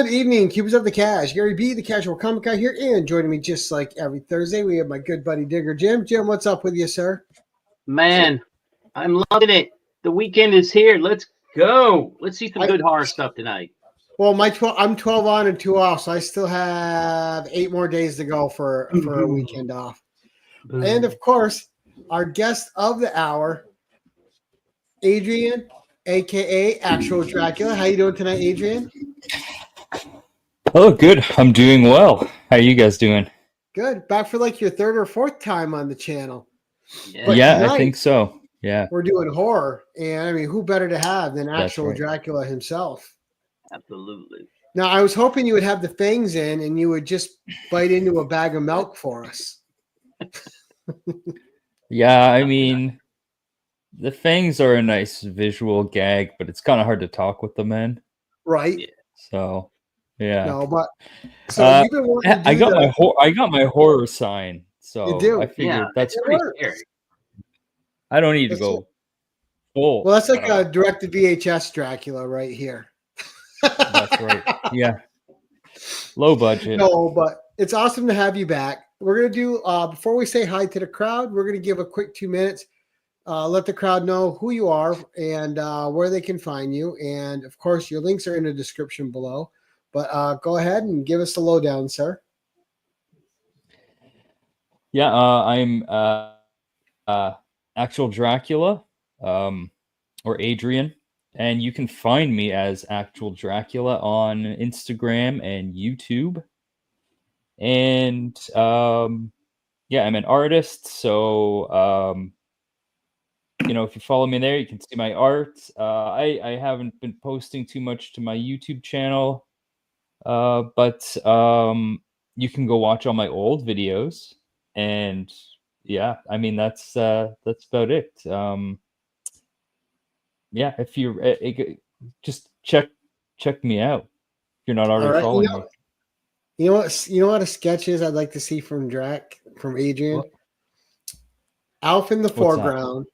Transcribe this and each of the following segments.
Good evening, Cubans of the Cash. Gary B, the Casual Comic Guy here, and joining me just like every Thursday, we have my good buddy Digger Jim. Jim, what's up with you, sir? Man, I'm loving it. The weekend is here. Let's go. Let's see some good horror stuff tonight. Well, I'm 12 on and 2 off, so I still have 8 more days to go for a weekend off. And of course, our guest of the hour, Adrian, aka Actual Dracula. How you doing tonight, Adrian? Oh, good. I'm doing well. How are you guys doing? Good. Back for like your third or fourth time on the channel. Yeah, tonight, I think so. Yeah. We're doing horror. And I mean, who better to have than Actual Dracula himself? Absolutely. Now, I was hoping you would have the fangs in and you would just bite into a bag of milk for us. Yeah, I mean, the fangs are a nice visual gag, but it's kind of hard to talk with them in. Right. Yeah. So, yeah. No, but so you've been wanting to do I got my horror sign. So you do. I figured that's pretty scary. I don't need to go full. Well, that's like a direct VHS Dracula right here. That's right. Yeah. Low budget. No, but it's awesome to have you back. We're going to do, before we say hi to the crowd, we're going to give a quick 2 minutes. Let the crowd know who you are and where they can find you. And, of course, your links are in the description below. But go ahead and give us the lowdown, sir. Yeah, I'm Actual Dracula or Adrian. And you can find me as Actual Dracula on Instagram and YouTube. And yeah, I'm an artist. So, if you follow me there, you can see my art. I haven't been posting too much to my YouTube channel, but you can go watch all my old videos. And yeah, I mean, that's about it. Yeah, if you're just check me out. If you're not already following me. You know what a sketch is I'd like to see from Adrian? What? Alf in the foreground,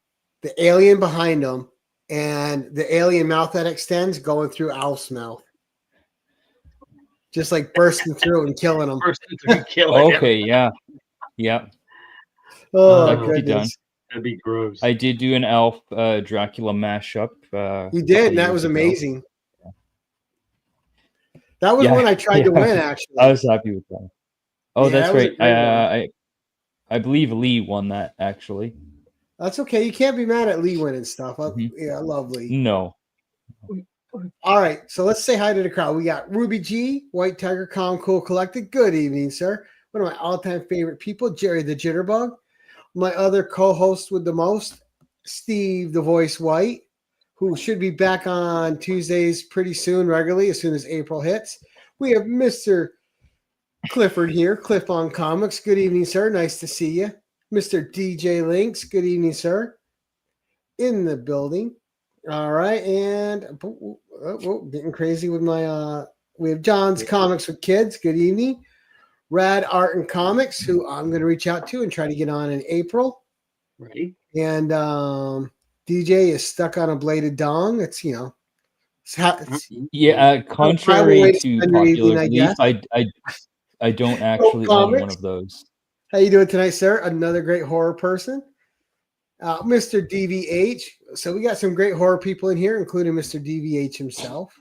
the alien behind him, and the alien mouth that extends going through Alf's mouth. Just like bursting through and killing him. Okay, yeah. Yeah. Oh, that could be done. That'd be gross. I did do an Alf Dracula mashup. You did, and that was amazing. Yeah. That was when I tried to win, actually. I was happy with that. Oh, that's right. I believe Lee won that, actually. That's okay. You can't be mad at Lee winning stuff. Yeah, I love Lee. No. All right, so let's say hi to the crowd. We got Ruby G, White Tiger Calm Cool Collected. Good evening, sir. One of my all-time favorite people, Jerry the Jitterbug. My other co-host with the most, Steve the Voice White, who should be back on Tuesdays pretty soon, regularly, as soon as April hits. We have Mr. Clifford here, Cliff on Comics. Good evening, sir. Nice to see you. Mr. DJ Links. Good evening, sir. In the building. All right, and getting crazy with my we have John's Comics with Kids. Good evening. Rad Art and Comics, who I'm going to reach out to and try to get on in April. Right. And DJ is stuck on a bladed dong. It's contrary to popular belief, I don't actually own one of those. How you doing tonight, sir? Another great horror person. Mr. DVH. So we got some great horror people in here, including Mr. DVH himself.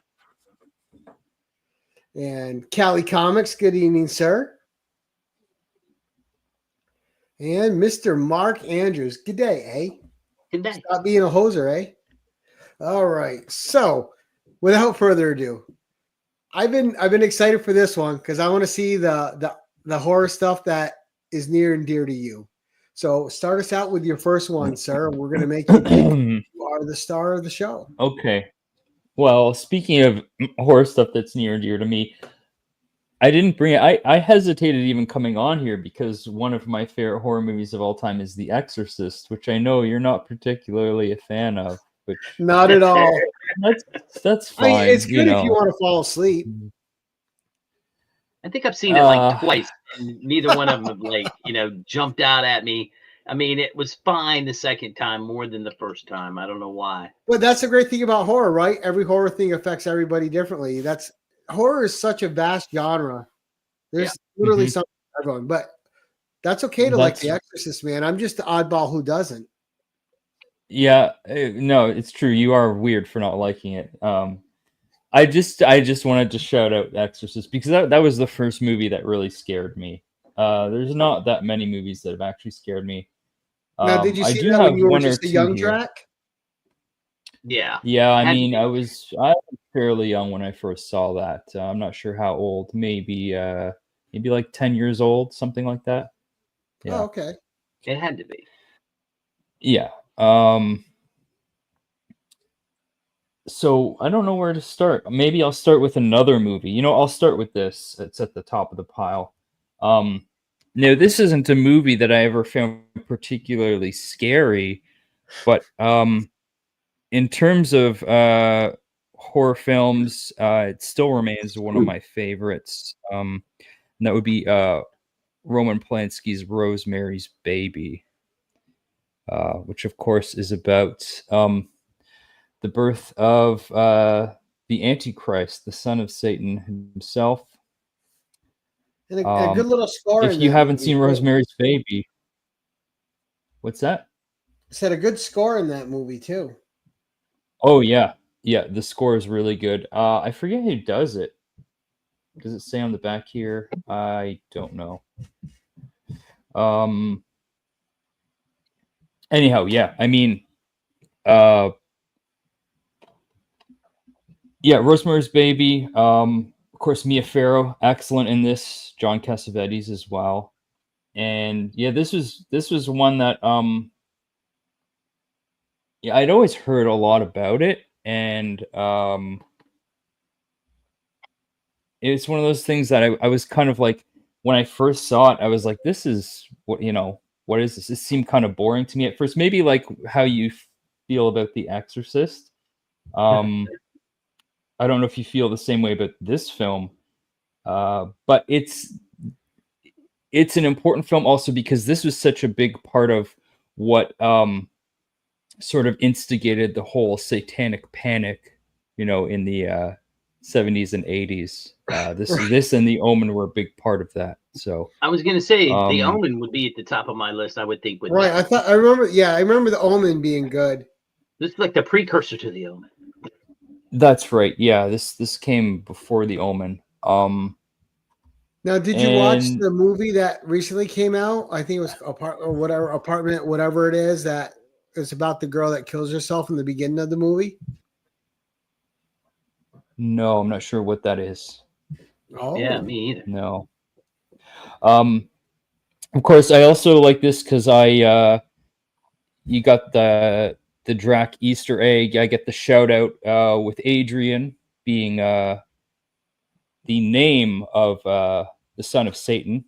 And Cali Comics. Good evening, sir. And Mr. Mark Andrews. Good day, eh? Good day. Stop being a hoser, eh? All right. So, without further ado, I've been excited for this one because I want to see the horror stuff that is near and dear to you. So, start us out with your first one, sir. We're going to make you think you are the star of the show. Okay. Well, speaking of horror stuff that's near and dear to me, I didn't bring it. I hesitated even coming on here because one of my favorite horror movies of all time is The Exorcist, which I know you're not particularly a fan of. Which not at all. That's fine. I mean, it's good if you want to fall asleep. I think I've seen it like twice, and neither one of them jumped out at me. I mean, it was fine the second time more than the first time. I don't know why. But that's the great thing about horror, right? Every horror thing affects everybody differently. That's horror is such a vast genre. There's literally something for everyone, but that's okay to like The Exorcist, man. I'm just the oddball who doesn't. Yeah, no, it's true. You are weird for not liking it. I just wanted to shout out Exorcist because that was the first movie that really scared me. There's not that many movies that have actually scared me. Now, did you I see do that have when you were one or just a two young here. Drac? Yeah. Yeah, I mean, I was fairly young when I first saw that. I'm not sure how old. Maybe like 10 years old, something like that. Yeah. Oh, okay. It had to be. Yeah. So I don't know where to start. Maybe I'll start with another movie. I'll start with this. It's at the top of the pile. Now this isn't a movie that I ever found particularly scary, but in terms of horror films, it still remains one of my favorites. And that would be Roman Polanski's Rosemary's Baby, which of course is about the birth of the Antichrist, the son of Satan himself. And a good little score. If you haven't seen Rosemary's Baby, what's that? It's had a good score in that movie too. Oh yeah, the score is really good. I forget who does it. Does it say on the back here? I don't know. Anyhow, yeah. I mean, yeah, Rosemary's Baby. Of course, Mia Farrow, excellent in this. John Cassavetes as well. And yeah, this was one that yeah, I'd always heard a lot about it, and it's one of those things that I was kind of like, when I first saw it, I was like, this is what what is this? It seemed kind of boring to me at first. Maybe like how you feel about The Exorcist. I don't know if you feel the same way about this film, but it's an important film also because this was such a big part of what sort of instigated the whole satanic panic, in the 70s and 80s. This and The Omen were a big part of that. So I was gonna say The Omen would be at the top of my list, I would think. Right. I remember The Omen being good. This is like the precursor to The Omen. That's right. Yeah, this came before The Omen. Now, did you watch the movie that recently came out? I think it was Apartment, whatever it is, that it's about the girl that kills herself in the beginning of the movie. No, I'm not sure what that is. Oh, yeah, me either. No. Of course, I also like this because you got the Drac Easter egg. I get the shout out with Adrian being the name of the son of Satan.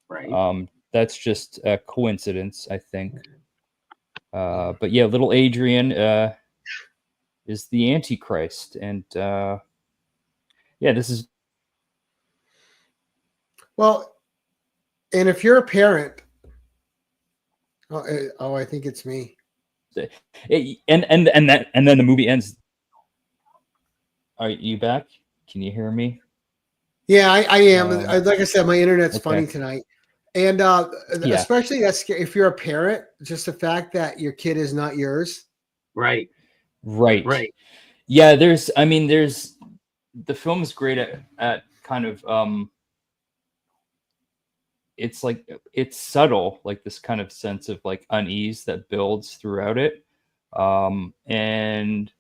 Right. That's just a coincidence, I think. But yeah, little Adrian is the Antichrist, and yeah, this is. Well, and if you're a parent, I think it's me. And then the movie ends. Are you back? Can you hear me? Yeah, I am. Like I said, my internet's funny tonight, and especially if you're a parent, just the fact that your kid is not yours. Right. Yeah, there's the film is great at kind of it's like it's subtle, like this kind of sense of like unease that builds throughout it, and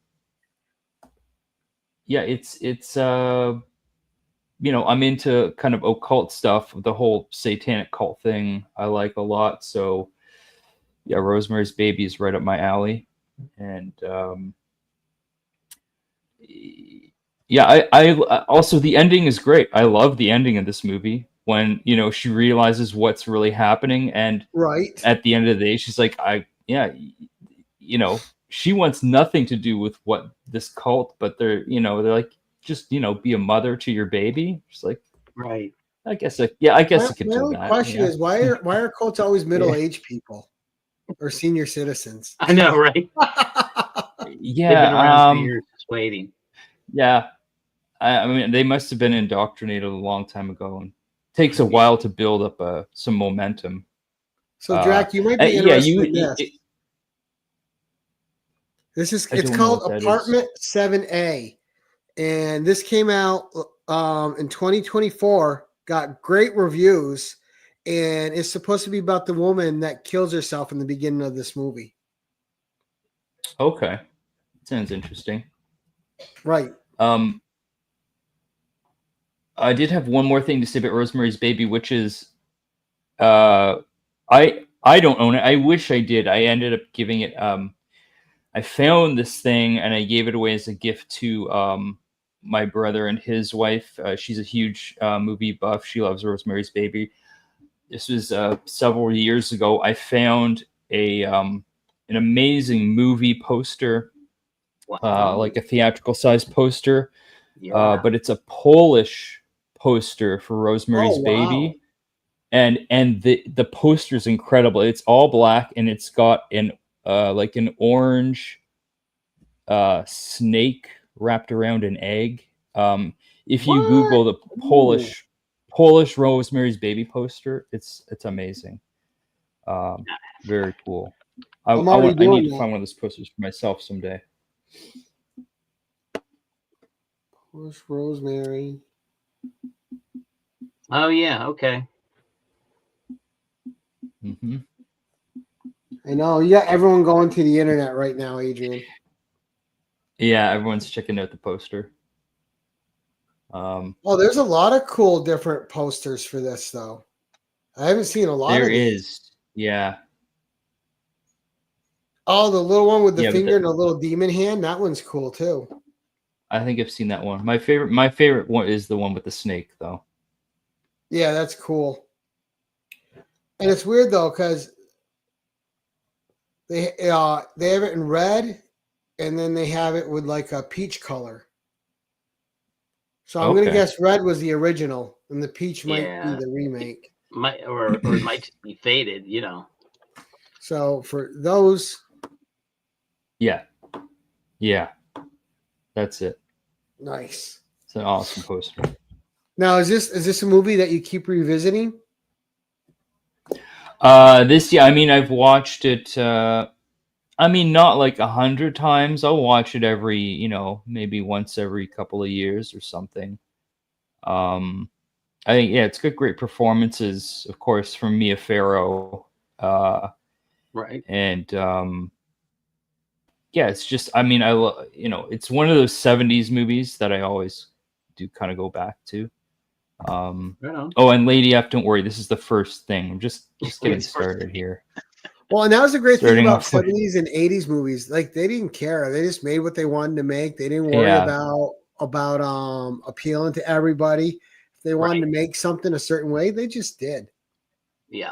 yeah, it's I'm into kind of occult stuff. The whole satanic cult thing I like a lot. So yeah, Rosemary's Baby is right up my alley, and yeah, I also, the ending is great. I love the ending of this movie when she realizes what's really happening, and at the end of the day, she's like, she wants nothing to do with what this cult, but they're like, just be a mother to your baby. She's like, right. I guess I could do that. My question is, why are cults always middle-aged people or senior citizens? I know, right? Yeah, they've been around for years, just waiting. Yeah, I mean, they must have been indoctrinated a long time ago, and it takes a while to build up some momentum. So, Drac, you might be interested in this. It's called Apartment 7A, and this came out in 2024. Got great reviews, and it's supposed to be about the woman that kills herself in the beginning of this movie. Okay, sounds interesting. Right. I did have one more thing to say about Rosemary's Baby, which is, I don't own it. I wish I did. I ended up giving it. I found this thing and I gave it away as a gift to my brother and his wife. She's a huge movie buff. She loves Rosemary's Baby. This was several years ago. I found an amazing movie poster, like a theatrical size poster, but it's a Polish poster for Rosemary's Baby, and the poster is incredible. It's all black and it's got an like an orange snake wrapped around an egg. If you Google the Polish Rosemary's Baby poster, it's amazing. Very cool. I need to find one of those posters for myself someday. Polish Rosemary. Oh yeah, okay. Mm-hmm. I know you got everyone going to the internet right now, Adrian. Yeah, everyone's checking out the poster. There's a lot of cool different posters for this, though. I haven't seen a lot of these. There is, yeah. Oh, the little one with the finger and a little demon hand. That one's cool too. I think I've seen that one. My favorite one is the one with the snake, though. Yeah, that's cool. And it's weird though, because they have it in red, and then they have it with like a peach color. So I'm gonna guess red was the original, and the peach might be the remake. Or it might just be faded, you know. So for those, yeah, that's it. Nice. It's an awesome poster. Now, is this a movie that you keep revisiting? I mean, I've watched it. I mean, not like 100 times. I'll watch it every, maybe once every couple of years or something. I think, it's got great performances, of course, from Mia Farrow. Right. And it's just, I mean, it's one of those 70s movies that I always do kind of go back to. Oh, and Lady F, don't worry, this is the first thing. I'm just getting started here. Well, and that was a great thing about 70s and 80s movies. Like, they didn't care. They just made what they wanted to make. They didn't worry about appealing to everybody. If they wanted to make something a certain way, they just did. Yeah.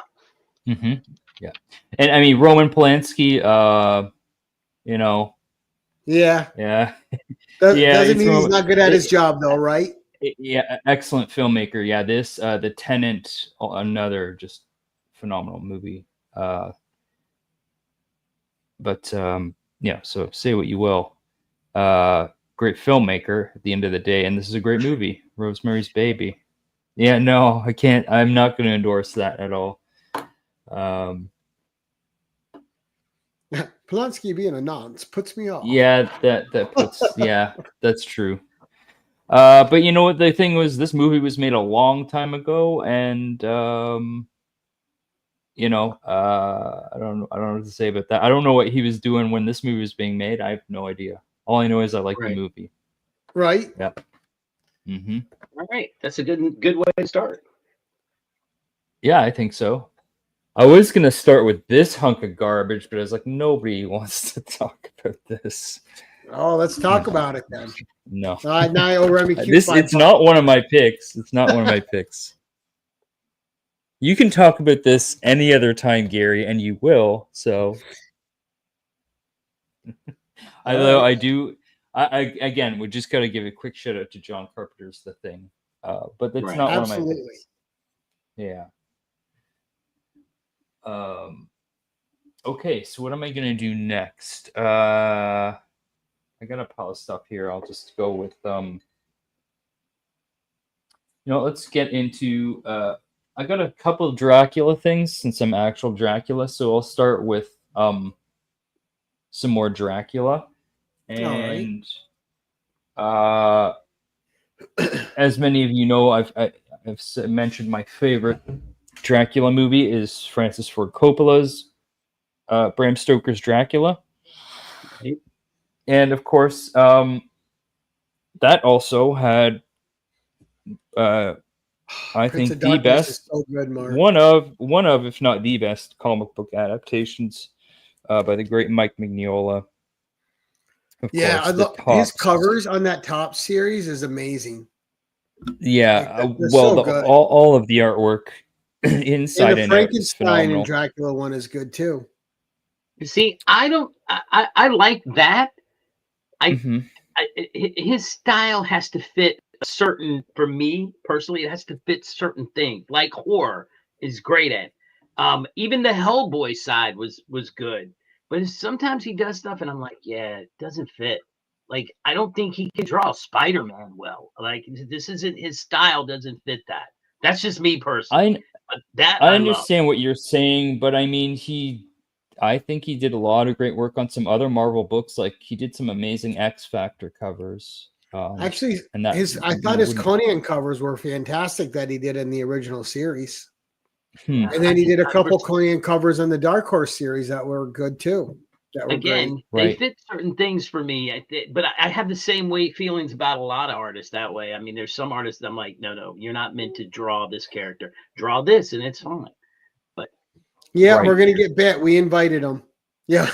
Mm-hmm. Yeah. And I mean, Roman Polanski, Yeah. Yeah. Doesn't mean he's not good at his job, though, right? Yeah, excellent filmmaker. Yeah, this The Tenant, another just phenomenal movie. But so say what you will. Great filmmaker at the end of the day, and this is a great movie, Rosemary's Baby. Yeah, no, I can't. I'm not going to endorse that at all. Polanski being a nonce puts me off. Yeah, that puts. Yeah, that's true. But you know what? The thing was, this movie was made a long time ago, and I don't know what to say about that. I don't know what he was doing when this movie was being made. I have no idea. All I know is I like the movie. Right. Yeah. Mm-hmm. All right, that's a good way to start. Yeah, I think so. I was gonna start with this hunk of garbage, but I was like, nobody wants to talk about this. Oh, let's talk about it then. No. It's not one of my picks. It's not one of my picks. You can talk about this any other time, Gary, and you will. So, although I do, I again, we just got to give a quick shout out to John Carpenter's The Thing, but that's not one of my picks. Yeah. Okay, so what am I gonna do next? I got a pile of stuff here. I'll just go with let's get into. I got a couple of Dracula things since I'm actual Dracula, so I'll start with some more Dracula, All right. and as many of you know, I've mentioned my favorite Dracula movie is Francis Ford Coppola's Bram Stoker's Dracula, Right. and of course, that also had I Prince think of the Darkness is best, so good, Mark. one of if not the best comic book adaptations by the great Mike Mignola. Of Yeah, course, I the love his tops. covers on that top series is amazing. Yeah, They're well, so good. all of the artwork And inside the and out is Frankenstein and phenomenal. Dracula one is good too. See, I don't. I like that. Hmm. His style has to fit a certain. For me personally, it has to fit certain things. Like horror is great at. Even the Hellboy side was good, but sometimes he does stuff, and I'm like, yeah, it doesn't fit. Like, I don't think he can draw Spider-Man well. Like, this isn't his style. Doesn't fit that. That's just me personally. I But that I I love. understand what you're saying, but I mean, I think he did a lot of great work on some other Marvel books. Like he did some amazing X Factor covers. Actually, And that I thought his wouldn't. Conan covers were fantastic that he did in the original series. Hmm. Yeah, And then he did a couple I- Conan covers on the Dark Horse series that were good too. That were great. Again, they Right. fit certain things for me. But I have the same way feelings about a lot of artists that way. I mean, there's some artists that I'm like, no, you're not meant to draw this character. Draw this, and it's fine. But Yeah, Right. we're gonna get bit. We invited him. Yeah.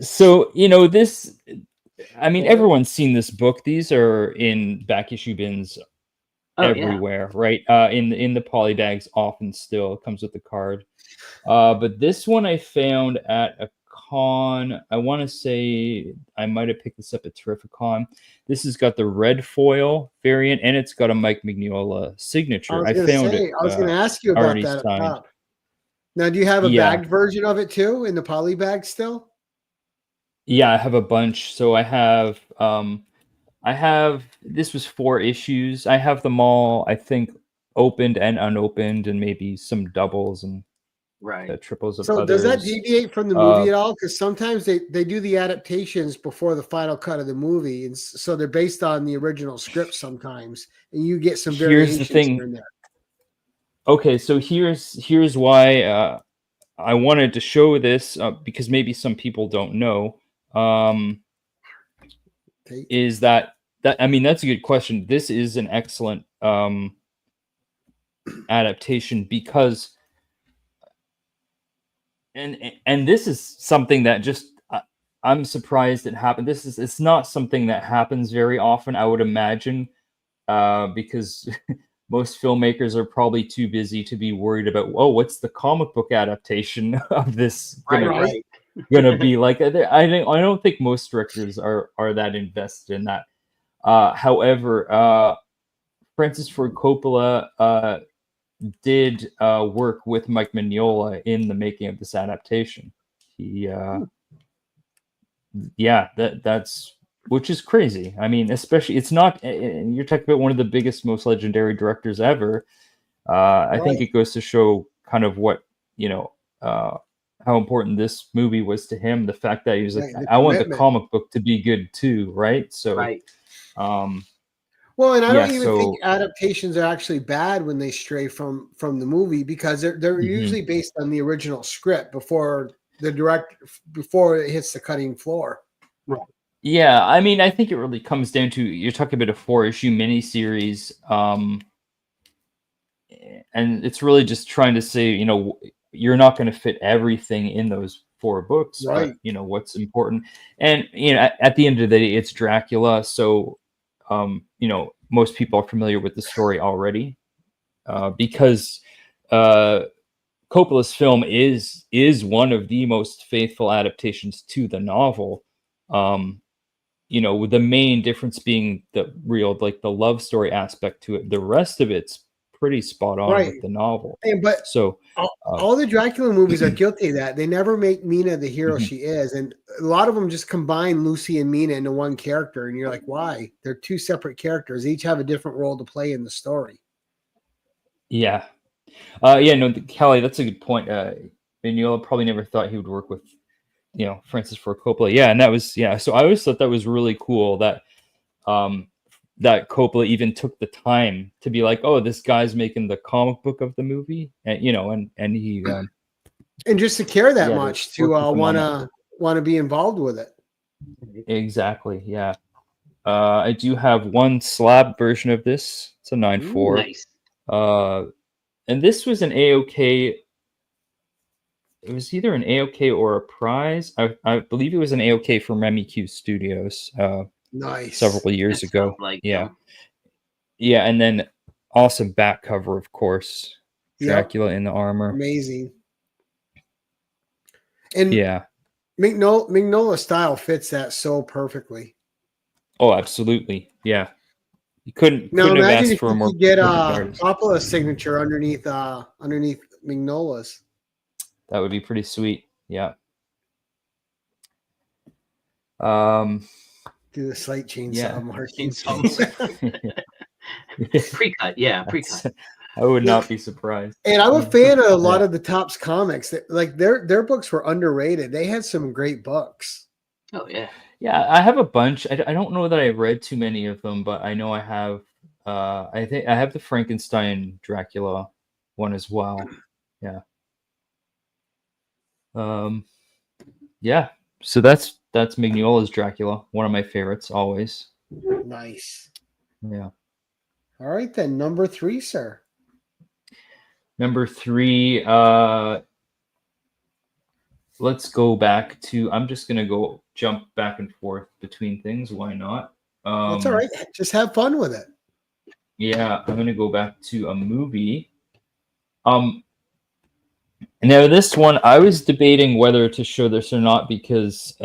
So this. I mean, everyone's seen this book. These are in back issue bins oh yeah, everywhere, right? In the poly bags, often still it comes with the card. But this one I found at a con. I want to say I might have picked this up at Terrificon. This has got the red foil variant, and it's got a Mike Mignola I signature. was I gonna found say, it I was gonna ask you about already that up signed. top. Now, do you have a Yeah. bagged version of it too in the poly bag still? Yeah, I have a bunch. So I have this was 4 issues. I have them all, I think, opened and unopened, and maybe some doubles and right. triples of So does that others. deviate from the movie at all? Because sometimes they do the adaptations before the final cut of the movie, and so they're based on the original script sometimes, and you get some Here's the variations thing. here and there. Okay, so here's why I wanted to show this because maybe some people don't know. Is that I mean, that's a good question. This is an excellent adaptation because and this is something that just I'm surprised it happened. It's not something that happens very often, I would imagine, because most filmmakers are probably too busy to be worried about, oh, what's the comic book adaptation of this Right. gonna be like? I don't think most directors are that invested in that. However, Francis Ford Coppola did work with Mike Mignola in the making of this adaptation. He, yeah, that's which is crazy. I mean, especially it's not. You're talking about one of the biggest, most legendary directors ever. I think it goes to show kind of what how important this movie was to him. The fact that he was like, I want the comic book to be good too, right? So, right. Well, and I yeah, don't even think adaptations are actually bad when they stray from the movie, because they're usually based on the original script before it hits the cutting floor. Right. Yeah, I mean, I think it really comes down to, you're talking about a 4-issue miniseries, and it's really just trying to say, you're not going to fit everything in those 4 books, right? But what's important, and at the end of the day, it's Dracula, so most people are familiar with the story already, because Coppola's film is one of the most faithful adaptations to the novel. With the main difference being the love story aspect to it. The rest of it's pretty spot on Right. with the novel. But So all the Dracula movies are guilty of that. They never make Mina the hero she is, and a lot of them just combine Lucy and Mina into one character. And you're like, why? They're two separate characters. Each have a different role to play in the story. yeah, no, Kelly, that's a good point. Mignola probably never thought he would work with, Francis Ford Coppola. Yeah, and that was So I always thought that was really cool that that Coppola even took the time to be like, oh, this guy's making the comic book of the movie, and and he and just to care that Yeah, much to to work with him on that. want to be involved with it. Exactly, yeah. I do have one slab version of this. It's a 9.4. Nice. And this was an AOK. It was either an AOK or a prize. I believe it was an AOK from Remy Q Studios. Nice. Several years That ago. sounds like Yeah. them. Yeah, and then awesome back cover, of course. Yep. Dracula in the armor. Amazing. And Yeah. Mignola's style fits that so perfectly. Oh, absolutely. Yeah. You couldn't Now have imagine asked if for a you more could get perfect artist. Coppola's signature underneath Mignola's. That would be pretty sweet. Yeah. Um Do the slight chainsaw Yeah. marking. Pre-cut, yeah, pre-cut. I would not be surprised. And I'm a fan of a lot of the Topps comics. That, like their books were underrated. They had some great books. Oh yeah. Yeah, I have a bunch. I don't know that I read too many of them, but I know I have. I think I have the Frankenstein Dracula one as well. Yeah. Yeah. So that's Mignola's Dracula, one of my favorites always. Nice. Yeah. All right then, number 3, sir. Number 3. Let's go back to. I'm just gonna jump back and forth between things. Why not? That's all right. Just have fun with it. Yeah, I'm gonna go back to a movie. Now this one, I was debating whether to show this or not because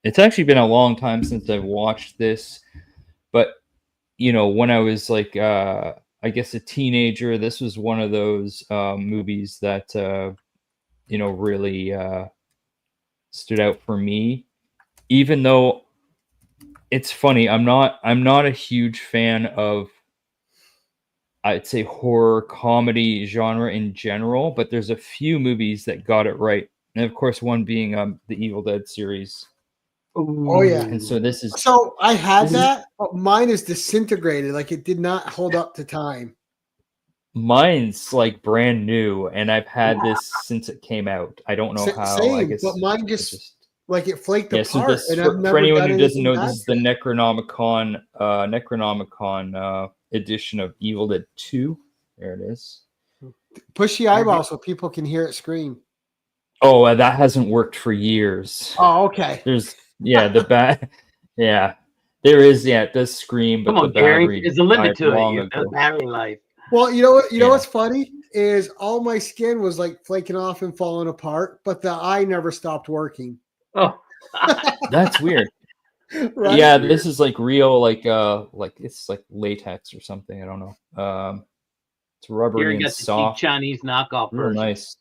it's actually been a long time since I've watched this. But when I was like, I guess a teenager, this was one of those movies that really stood out for me. Even though it's funny, I'm not a huge fan of, I'd say, horror comedy genre in general, but there's a few movies that got it right, and of course one being the Evil Dead series. Oh yeah. And so this is. So I had that, but mine is disintegrated. Like it did not hold up to time. Mine's like brand new, and I've had this since it came out. I don't know how. Same, I guess, but mine just like it flaked So apart. this, And I've never for anyone done who doesn't anything know, bad this is to the it. Necronomicon edition of Evil Dead 2. There it is. Push the eyeball so people can hear it scream. Oh, that hasn't worked for years. Oh, okay. There's the bat. Yeah, there is. Yeah, it does scream, but Come on, the battery Gary. There's a limit to long it. ago. The battery life. Well, you know what? You know what's funny is all my skin was like flaking off and falling apart, but the eye never stopped working. Oh, That's weird. Right? Yeah, this is like real, like it's like latex or something. I don't know. It's rubbery Gary and got the cheap soft. Chinese knockoff Real version. nice.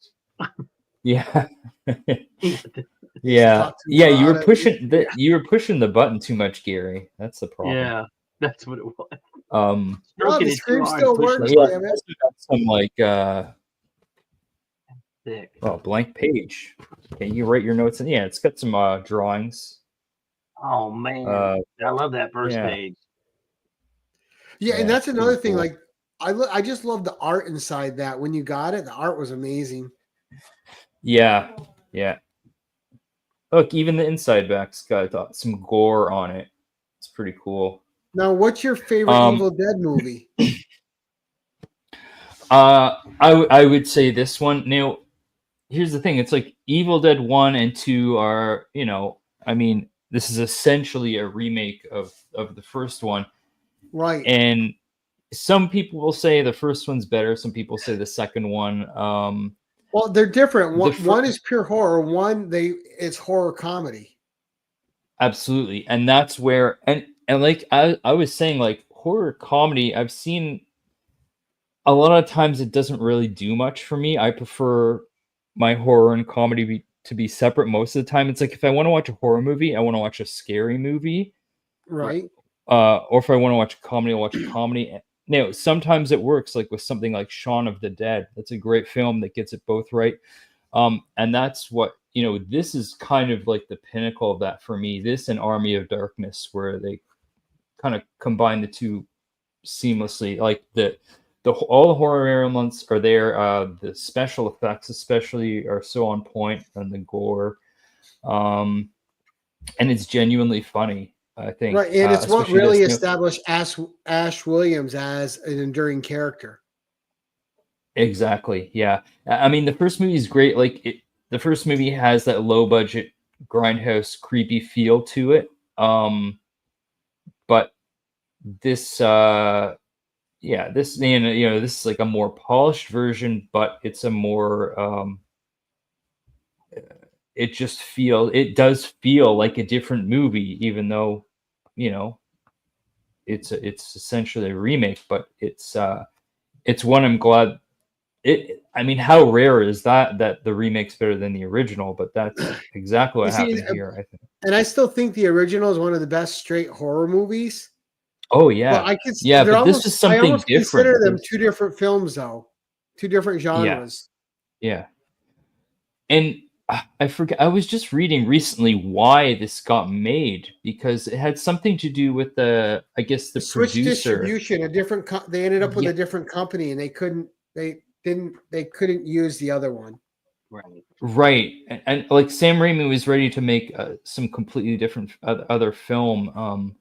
Yeah. Talk to me Yeah, you were about it. pushing the button too much, Gary. That's the problem. Yeah, that's what it was. Well, Stroking the it too scream hard, still pushing works, the Yeah, button damn it. we got some like thick. blank page. Okay, you write your notes and it's got some drawings. Oh man, I love that first page. Yeah, and Yeah, that's another pretty thing. cool. Like, I just love the art inside that. When you got it, the art was amazing. Yeah. Look, even the inside back's got some gore on it. It's pretty cool. Now, what's your favorite Evil Dead movie? I would say this one. Now, here's the thing. It's like Evil Dead 1 and 2 are, I mean, this is essentially a remake of the first one. Right. And some people will say the first one's better. Some people say the second one. Well, they're different. One is pure horror. One, it's horror comedy. Absolutely. And that's where, and like I was saying, like horror comedy, I've seen a lot of times it doesn't really do much for me. I prefer my horror and comedy to be separate most of the time. It's like if I want to watch a horror movie, I want to watch a scary movie. Right. Or if I want to watch a comedy, I'll watch a comedy. Now, sometimes it works, like with something like Shaun of the Dead. That's a great film that gets it both right. And that's what, this is kind of like the pinnacle of that for me. This and Army of Darkness, where they kind of combine the two seamlessly. Like all the horror elements are there. The special effects especially are so on point, and the gore. And it's genuinely funny, I think. Right, and it's what especially really this new- established Ash Williams as an enduring character. Exactly. Yeah. I mean, the first movie is great. Like the first movie has that low budget grindhouse creepy feel to it. But this, this is like a more polished version, but it's a more, it does feel like a different movie, even though, it's essentially a remake, but it's one I'm glad. I mean, how rare is that the remake's better than the original? But that's exactly what happened here, I think. And I still think the original is one of the best straight horror movies. Oh yeah, but I but this is something I almost different. Consider them two different films, though, two different genres. Yeah. And I forget. I was just reading recently why this got made, because it had something to do with the Switch producer. Distribution, a different. They ended up with a different company, and they couldn't use the other one. Right. And like Sam Raimi was ready to make some completely different other film,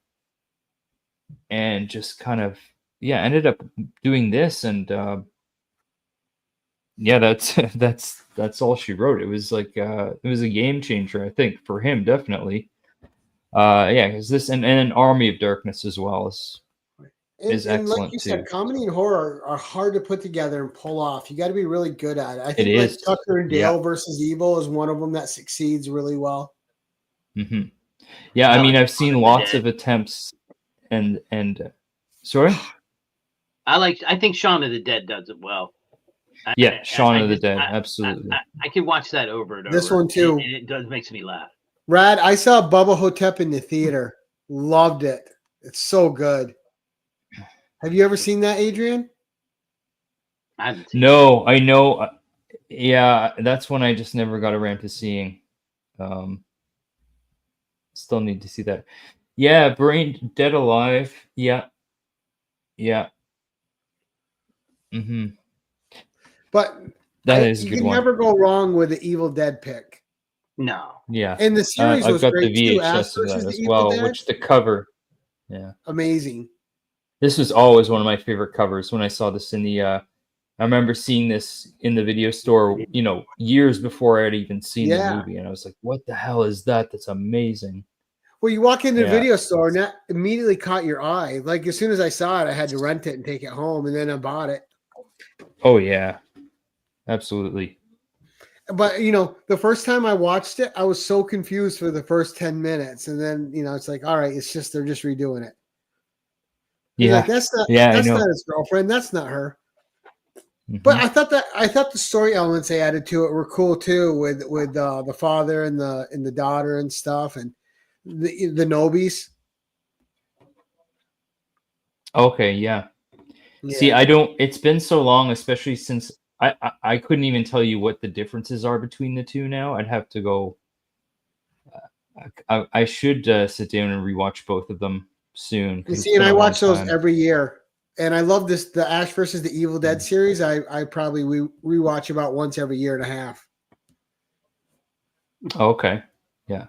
and just kind of ended up doing this, and that's all she wrote. It was like it was a game changer, I think, for him, definitely. Because this and an Army of Darkness as well is excellent, like you said, comedy and horror are hard to put together and pull off. You got to be really good at it. I think like Tucker and Dale versus Evil is one of them that succeeds really well. Mm-hmm. Yeah, I mean, I've seen lots of attempts, and sorry. I think Shaun of the Dead does it well. Shaun of the Dead, absolutely. I can watch that over and over. This one too. And it makes me laugh. Rad, I saw Bubba Hotep in the theater. Loved it. It's so good. Have you ever seen that, Adrian? I haven't seen No, I know. Yeah, that's one I just never got around to seeing. Still need to see that. Yeah, Brain Dead Alive. Yeah. Mm-hmm. But that is a you good can one. never go wrong with the Evil Dead pick. No. Yeah. And the series was I've got great the too. VHS of that as well, which the cover. Yeah. Amazing. This was always one of my favorite covers when I saw this in the I remember seeing this in the video store, years before I had even seen the movie, and I was like, what the hell is that? That's amazing. Well, you walk into the video store and that immediately caught your eye. Like as soon as I saw it, I had to rent it and take it home, and then I bought it. Oh yeah. Absolutely. But the first time I watched it, I was so confused for the first 10 minutes. And then, it's like, all right, they're just redoing it. Yeah. Like, that's not his girlfriend. That's not her. Mm-hmm. But I thought the story elements they added to it were cool too, with the father and the daughter and stuff, and the Nobis. Okay, yeah. See, it's been so long, especially since I couldn't even tell you what the differences are between the two now. I'd have to go. I should sit down and rewatch both of them soon. You see, and I watch those every year. And I love the Ash versus the Evil Dead series. I probably rewatch about once every year and a half. Okay. Yeah.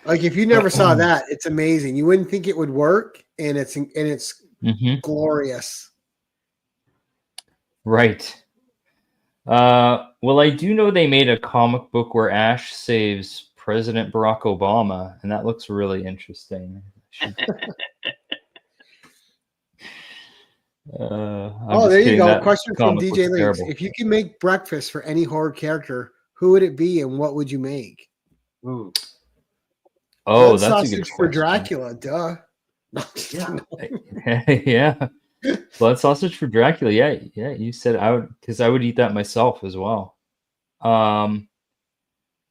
Like if you never saw that, it's amazing. You wouldn't think it would work, and it's glorious. Right. Well, I do know they made a comic book where Ash saves President Barack Obama, and that looks really interesting. There you go. Question from DJ Links. If you could make breakfast for any horror character, who would it be and what would you make? Ooh. Oh, that's a good question. For Dracula, duh. Yeah. Blood sausage for Dracula. Yeah, yeah. You said I would, because I would eat that myself as well.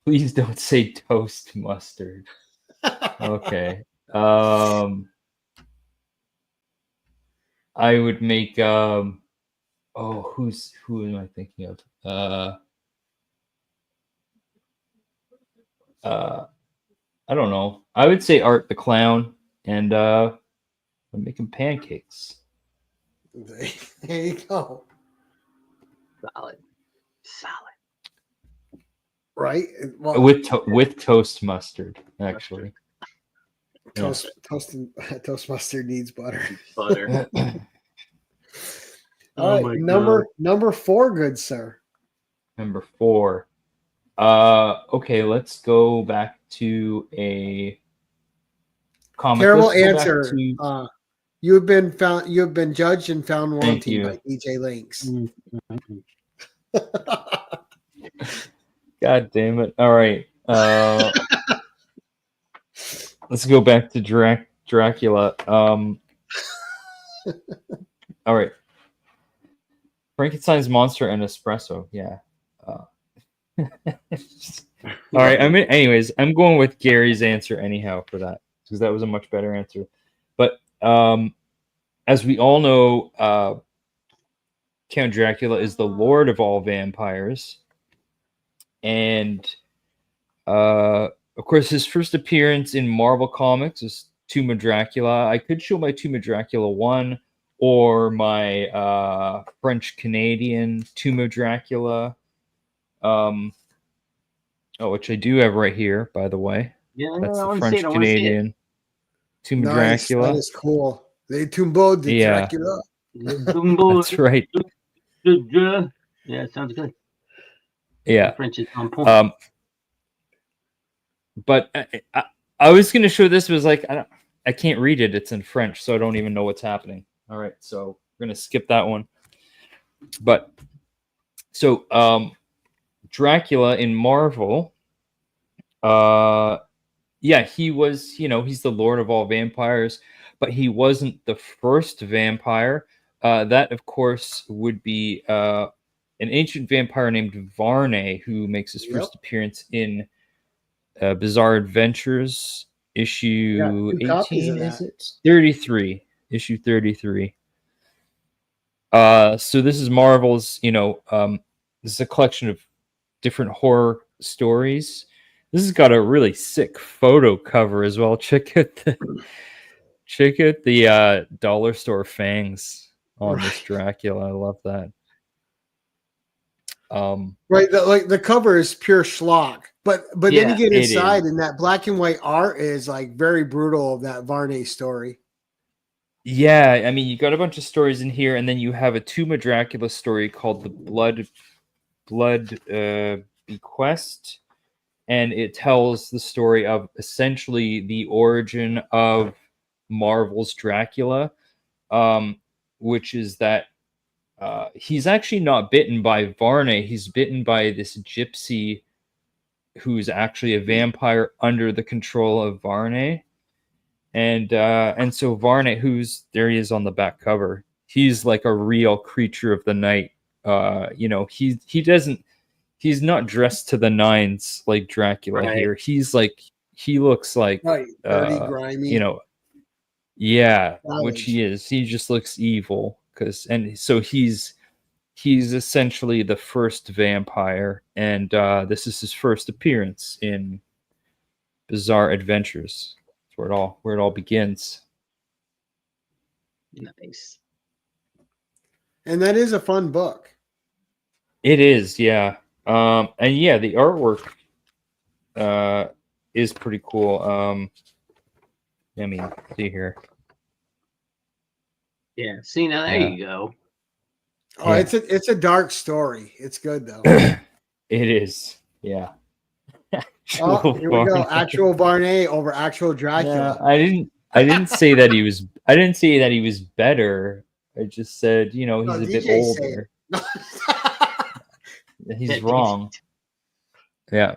Please don't say toast mustard. Okay. I would make oh, who am I thinking of? I don't know. I would say Art the Clown, and I'm making pancakes. There you go. Solid. Right? Well, With toast mustard, actually. toast mustard needs butter. Butter. All Oh right, my number 4, good sir. Number 4. Okay, let's go back to a comic. Terrible Let's go back answer. to- You have been judged and found wanting you. by DJ Links. God damn it. All right. Let's go back to Dracula. All right. Frankenstein's monster and espresso. Yeah. All right. Anyways, I'm going with Gary's answer anyhow for that, because that was a much better answer. But as we all know, Count Dracula is the lord of all vampires. And of course, his first appearance in Marvel Comics is Tomb of Dracula. I could show my Tomb of Dracula 1 or my French-Canadian Tomb of Dracula, which I do have right here, by the way. Yeah, That's I the wanna see it, French-Canadian Tomb of Nice. Dracula. That is cool. They Tumbo de Yeah. Dracula. That's right. Yeah, it sounds good. Yeah. French is on point. But I was going to show this, was like, I can't read it. It's in French, so I don't even know what's happening. All right, so we're going to skip that one. But so Dracula in Marvel, yeah, he was, he's the lord of all vampires, but he wasn't the first vampire. That, of course, would be an ancient vampire named Varney, who makes his first appearance in Bizarre Adventures issue 18, is it? 33. Issue 33. So this is Marvel's, this is a collection of different horror stories. This has got a really sick photo cover as well. Check out the dollar store fangs on this Dracula. I love that. Right, the cover is pure schlock, but then Yeah, you get it inside, is. and that black and white art is like very brutal of that Varney story. Yeah, I mean, you got a bunch of stories in here, and then you have a Tomb of Dracula story called the Blood Bequest, and it tells the story of essentially the origin of Marvel's Dracula, which is that he's actually not bitten by Varney. He's bitten by this gypsy who's actually a vampire under the control of Varney. And so Varney, there he is on the back cover. He's like a real creature of the night. He's not dressed to the nines like Dracula here. He looks like Dirty, grimy. Yeah, Savage. which he is. He just looks evil so he's essentially the first vampire, and this is his first appearance in Bizarre Adventures. That's where it all begins. Nice. And that is a fun book. It is, yeah. And yeah, the artwork is pretty cool. Let me see here. Yeah. See, now there you go. Oh, Yeah. it's a dark story. It's good though. It is, yeah. Oh, here we go. Actual Varney over actual Dracula. Yeah, I didn't say that he was. I didn't say that he was better. I just said, he's a bit DJ older. He's wrong. Yeah,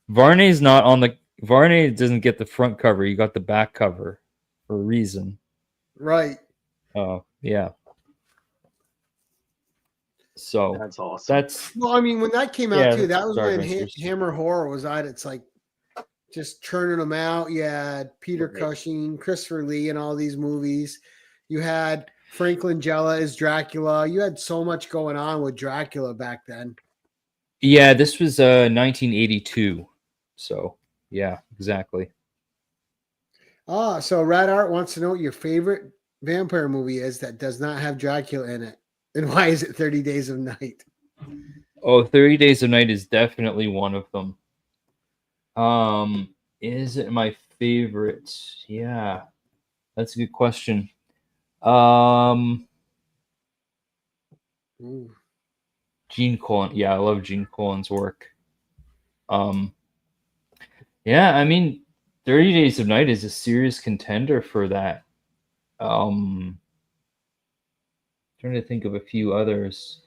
Varney's not on the. Varney doesn't get the front cover. You got the back cover for a reason. Right. Oh yeah. So That's awesome. that's Well, I mean, when that came out Yeah, too, that that's was Dark when Adventures. Hammer Horror was at its like just churning them out. You had Peter Right. Cushing, Christopher Lee in all these movies. You had Frank Langella as Dracula. You had so much going on with Dracula back then. Yeah, this was 1982. So yeah, exactly. So Rad Art wants to know what your favorite vampire movie is that does not have Dracula in it. And why is it 30 Days of Night? Oh, 30 Days of Night is definitely one of them. Is it my favorite? Yeah, that's a good question. Ooh. Gene Colan. Yeah, I love Gene Colan's work. Yeah, I mean, 30 Days of Night is a serious contender for that. Trying to think of a few others.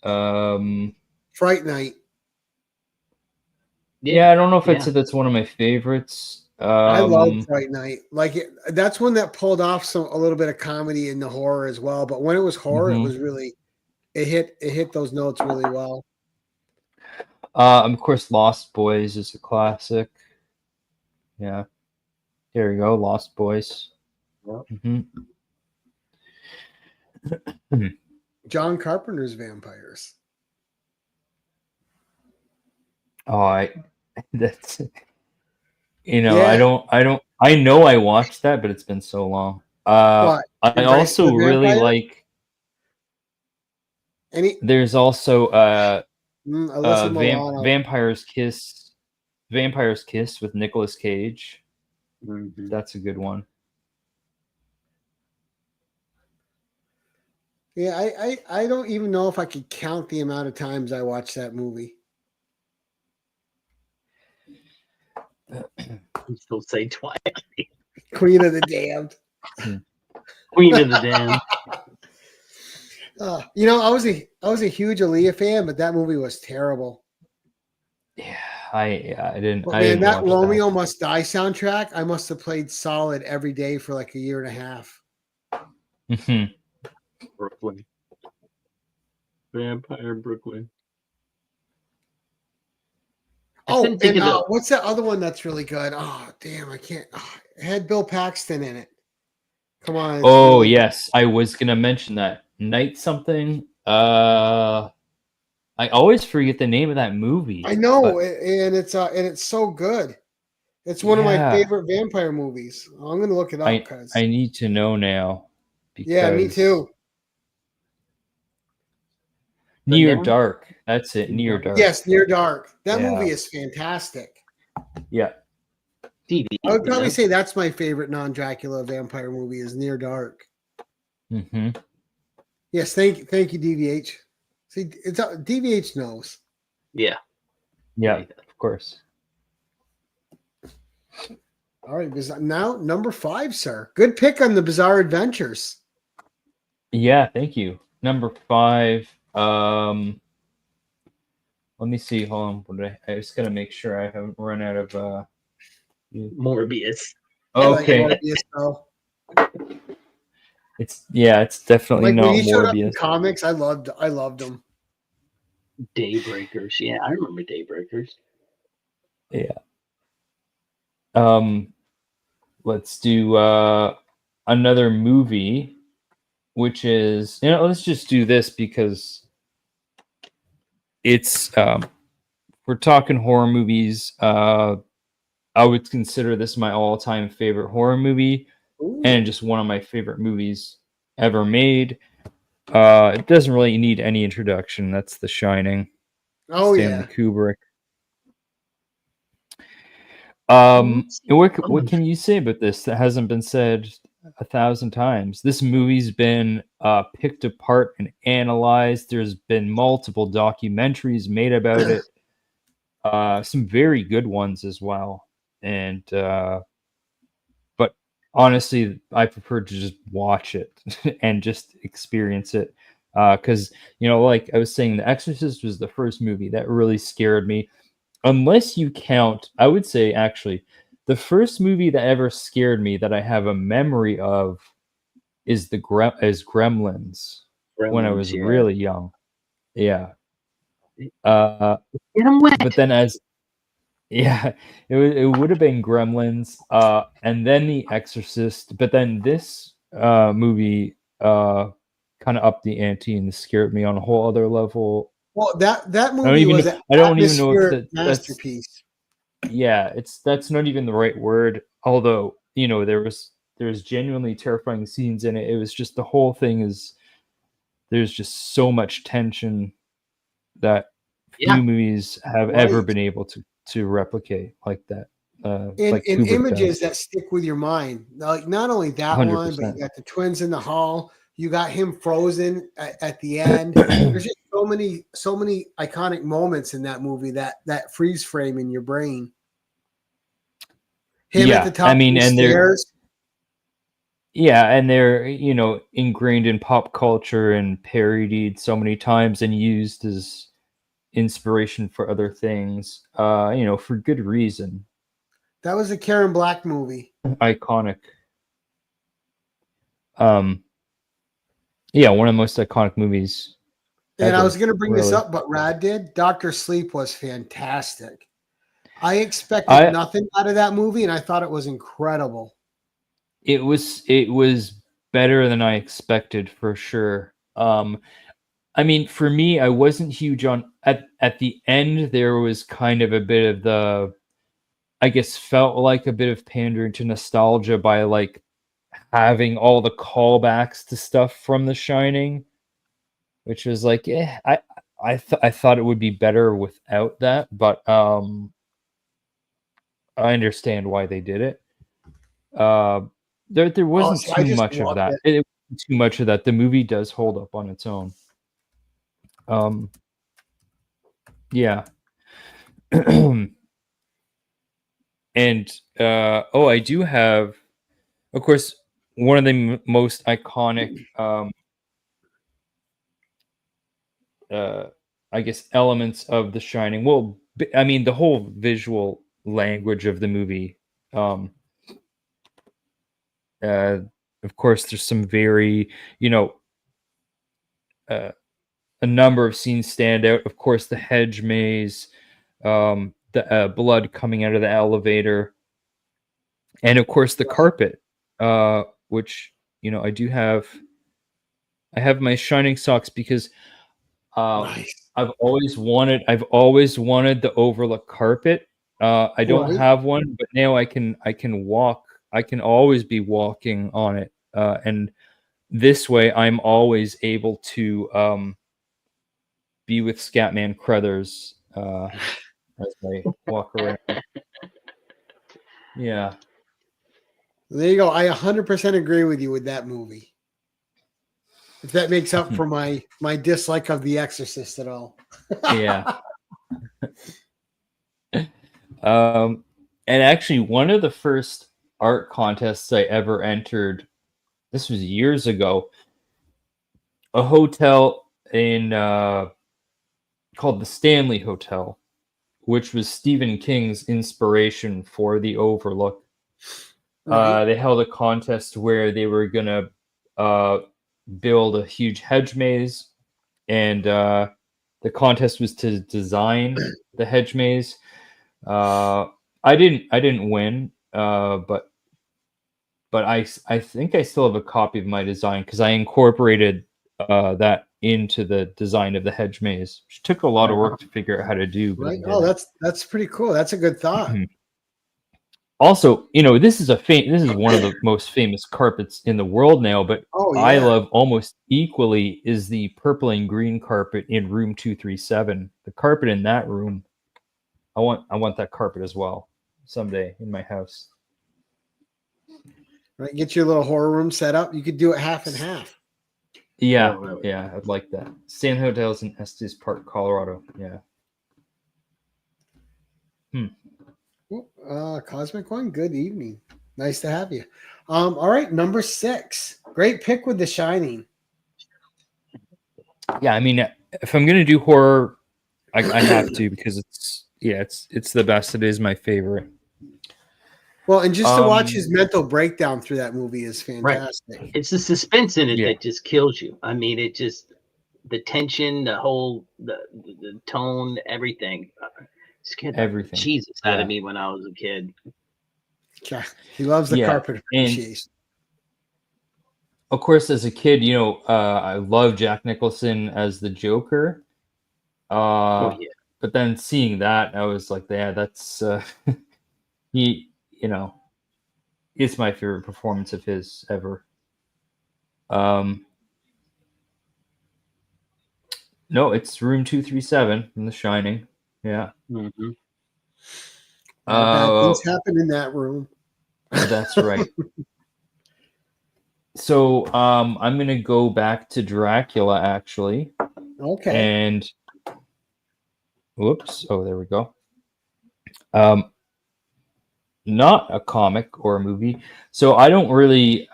Fright Night. Yeah, I don't know if that's one of my favorites. I love Fright Night. That's one that pulled off a little bit of comedy in the horror as well. But when it was horror, it was really it hit those notes really well. Of course, Lost Boys is a classic. Yeah, there you go, Lost Boys. Yep. John Carpenter's Vampires. That's I know I watched that, but it's been so long. I also really like there's also Vampire's Kiss with Nicolas Cage. Mm-hmm. That's a good one. Yeah, I don't even know if I could count the amount of times I watched that movie. You still say Twilight. Queen of the Damned. Queen of the Damned. I was a huge Aaliyah fan, but that movie was terrible. Yeah, I didn't. But I man, didn't that watch Romeo Must Die soundtrack, I must have played solid every day for like a year and a half. Brooklyn. Vampire Brooklyn. What's that other one that's really good? Oh, damn, I can't. It had Bill Paxton in it. Come on. Oh, yes. I was going to mention that. Night something. I always forget the name of that movie. I know, and it's so good. It's one of my favorite vampire movies. I'm going to look it up because I need to know now. Yeah, me too. Near Dark. That's it. Near Dark. Yes, Near Dark. That movie is fantastic. Yeah. TV, I would probably say that's my favorite non-Dracula vampire movie is Near Dark. Mm-hmm. Yes, thank you, DVH. See, it's DVH knows. Yeah. Yeah, of course. All right, now number 5, sir. Good pick on the Bizarre Adventures. Yeah, thank you. Number 5. Let me see. Hold on. I just gotta make sure I haven't run out of Morbius. Okay. Like Morbius, it's definitely not when he showed up in Morbius. comics, I loved them. Daybreakers. Yeah, I remember Daybreakers. Yeah. Let's do another movie, which is let's just do this because it's we're talking horror movies. I would consider this my all-time favorite horror movie. Ooh. And just one of my favorite movies ever made. It doesn't really need any introduction. That's The Shining. Oh, Stanley Kubrick. What can you say about this that hasn't been said 1,000 times? This movie's been picked apart and analyzed. There's been multiple documentaries made about it. Some very good ones as well. And but honestly, I prefer to just watch it and just experience it. Because like I was saying, The Exorcist was the first movie that really scared me. Unless you count, I would say actually, the first movie that ever scared me that I have a memory of is Gremlins when I was really young. Yeah. Get them wet. But then it would have been Gremlins, and then The Exorcist. But then this movie kind of upped the ante and scared me on a whole other level. Well, that movie was an I don't even know if atmospheric masterpiece. that's not even the right word. Although there's genuinely terrifying scenes in it. It was just the whole thing there's just so much tension that few movies have ever been able to replicate like that. In Kubrick images does. that stick with your mind. Like not only that 100%. one, but you got the twins in the hall. You got him frozen at the end. There's just so many iconic moments in that movie that freeze frame in your brain. Him at the top of the stairs. And they're ingrained in pop culture and parodied so many times and used as inspiration for other things, for good reason. That was a Karen Black movie. Iconic. One of the most iconic movies. And I was going to bring this up, but Rad did. Dr. Sleep was fantastic. I expected nothing out of that movie, and I thought it was incredible. It was better than I expected, for sure. I mean, for me, I wasn't huge on at the end. There was kind of a bit of the, I guess, felt like a bit of pandering to nostalgia by like having all the callbacks to stuff from The Shining, which was like, I thought it would be better without that, but I understand why they did it. There wasn't too much of that. It wasn't too much of that. The movie does hold up on its own. Yeah. And I do have, of course, one of the most iconic I guess elements of The Shining. Well, I mean, the whole visual language of the movie. Of course, there's some very, a number of scenes stand out. Of course, the hedge maze, the blood coming out of the elevator, and of course the carpet, which I have my Shining socks because Nice. I've always wanted the overlook carpet. I don't have one, but now I can walk. I can always be walking on it, and this way I'm always able to be with Scatman Crothers as I walk around. Yeah. There you go. I 100% agree with you with that movie. If that makes up for my dislike of The Exorcist at all. Yeah. And actually, one of the first art contests I ever entered, this was years ago, a hotel in called the Stanley Hotel, which was Stephen King's inspiration for The Overlook. Right. They held a contest where they were gonna build a huge hedge maze, and the contest was to design the hedge maze. I didn't win, but I think I still have a copy of my design because I incorporated that into the design of the hedge maze, which took a lot of work to figure out how to do. Right. Oh, that's pretty cool. That's a good thought. Also, this is one of the most famous carpets in the world now, but I love almost equally is the purple and green carpet in room 237. The carpet in that room, I want that carpet as well someday in my house. Right, get your little horror room set up. You could do it half and half. Yeah, yeah, I'd like that. Sand Hotels in Estes Park, Colorado. Yeah. Cosmic One, good evening. Nice to have you. All right, number 6. Great pick with The Shining. Yeah, I mean, if I'm gonna do horror, I have to because it's the best. It is my favorite. Well, and just to watch his mental breakdown through that movie is fantastic. Right. It's the suspense in it that just kills you. I mean, it just the tension, the tone, everything. Scared the Everything. Jesus out Yeah. of me when I was a kid. Yeah, he loves the Yeah, carpet and- appreciation. Of course, as a kid, I love Jack Nicholson as the Joker. Oh yeah. But then seeing that, I was like, yeah, that's he. It's my favorite performance of his ever. No, it's room 237 from The Shining. Yeah. Mm-hmm. Bad things happen in that room. That's right. So I'm gonna go back to Dracula actually. Okay. And whoops. Oh, there we go. Not a comic or a movie. So I don't really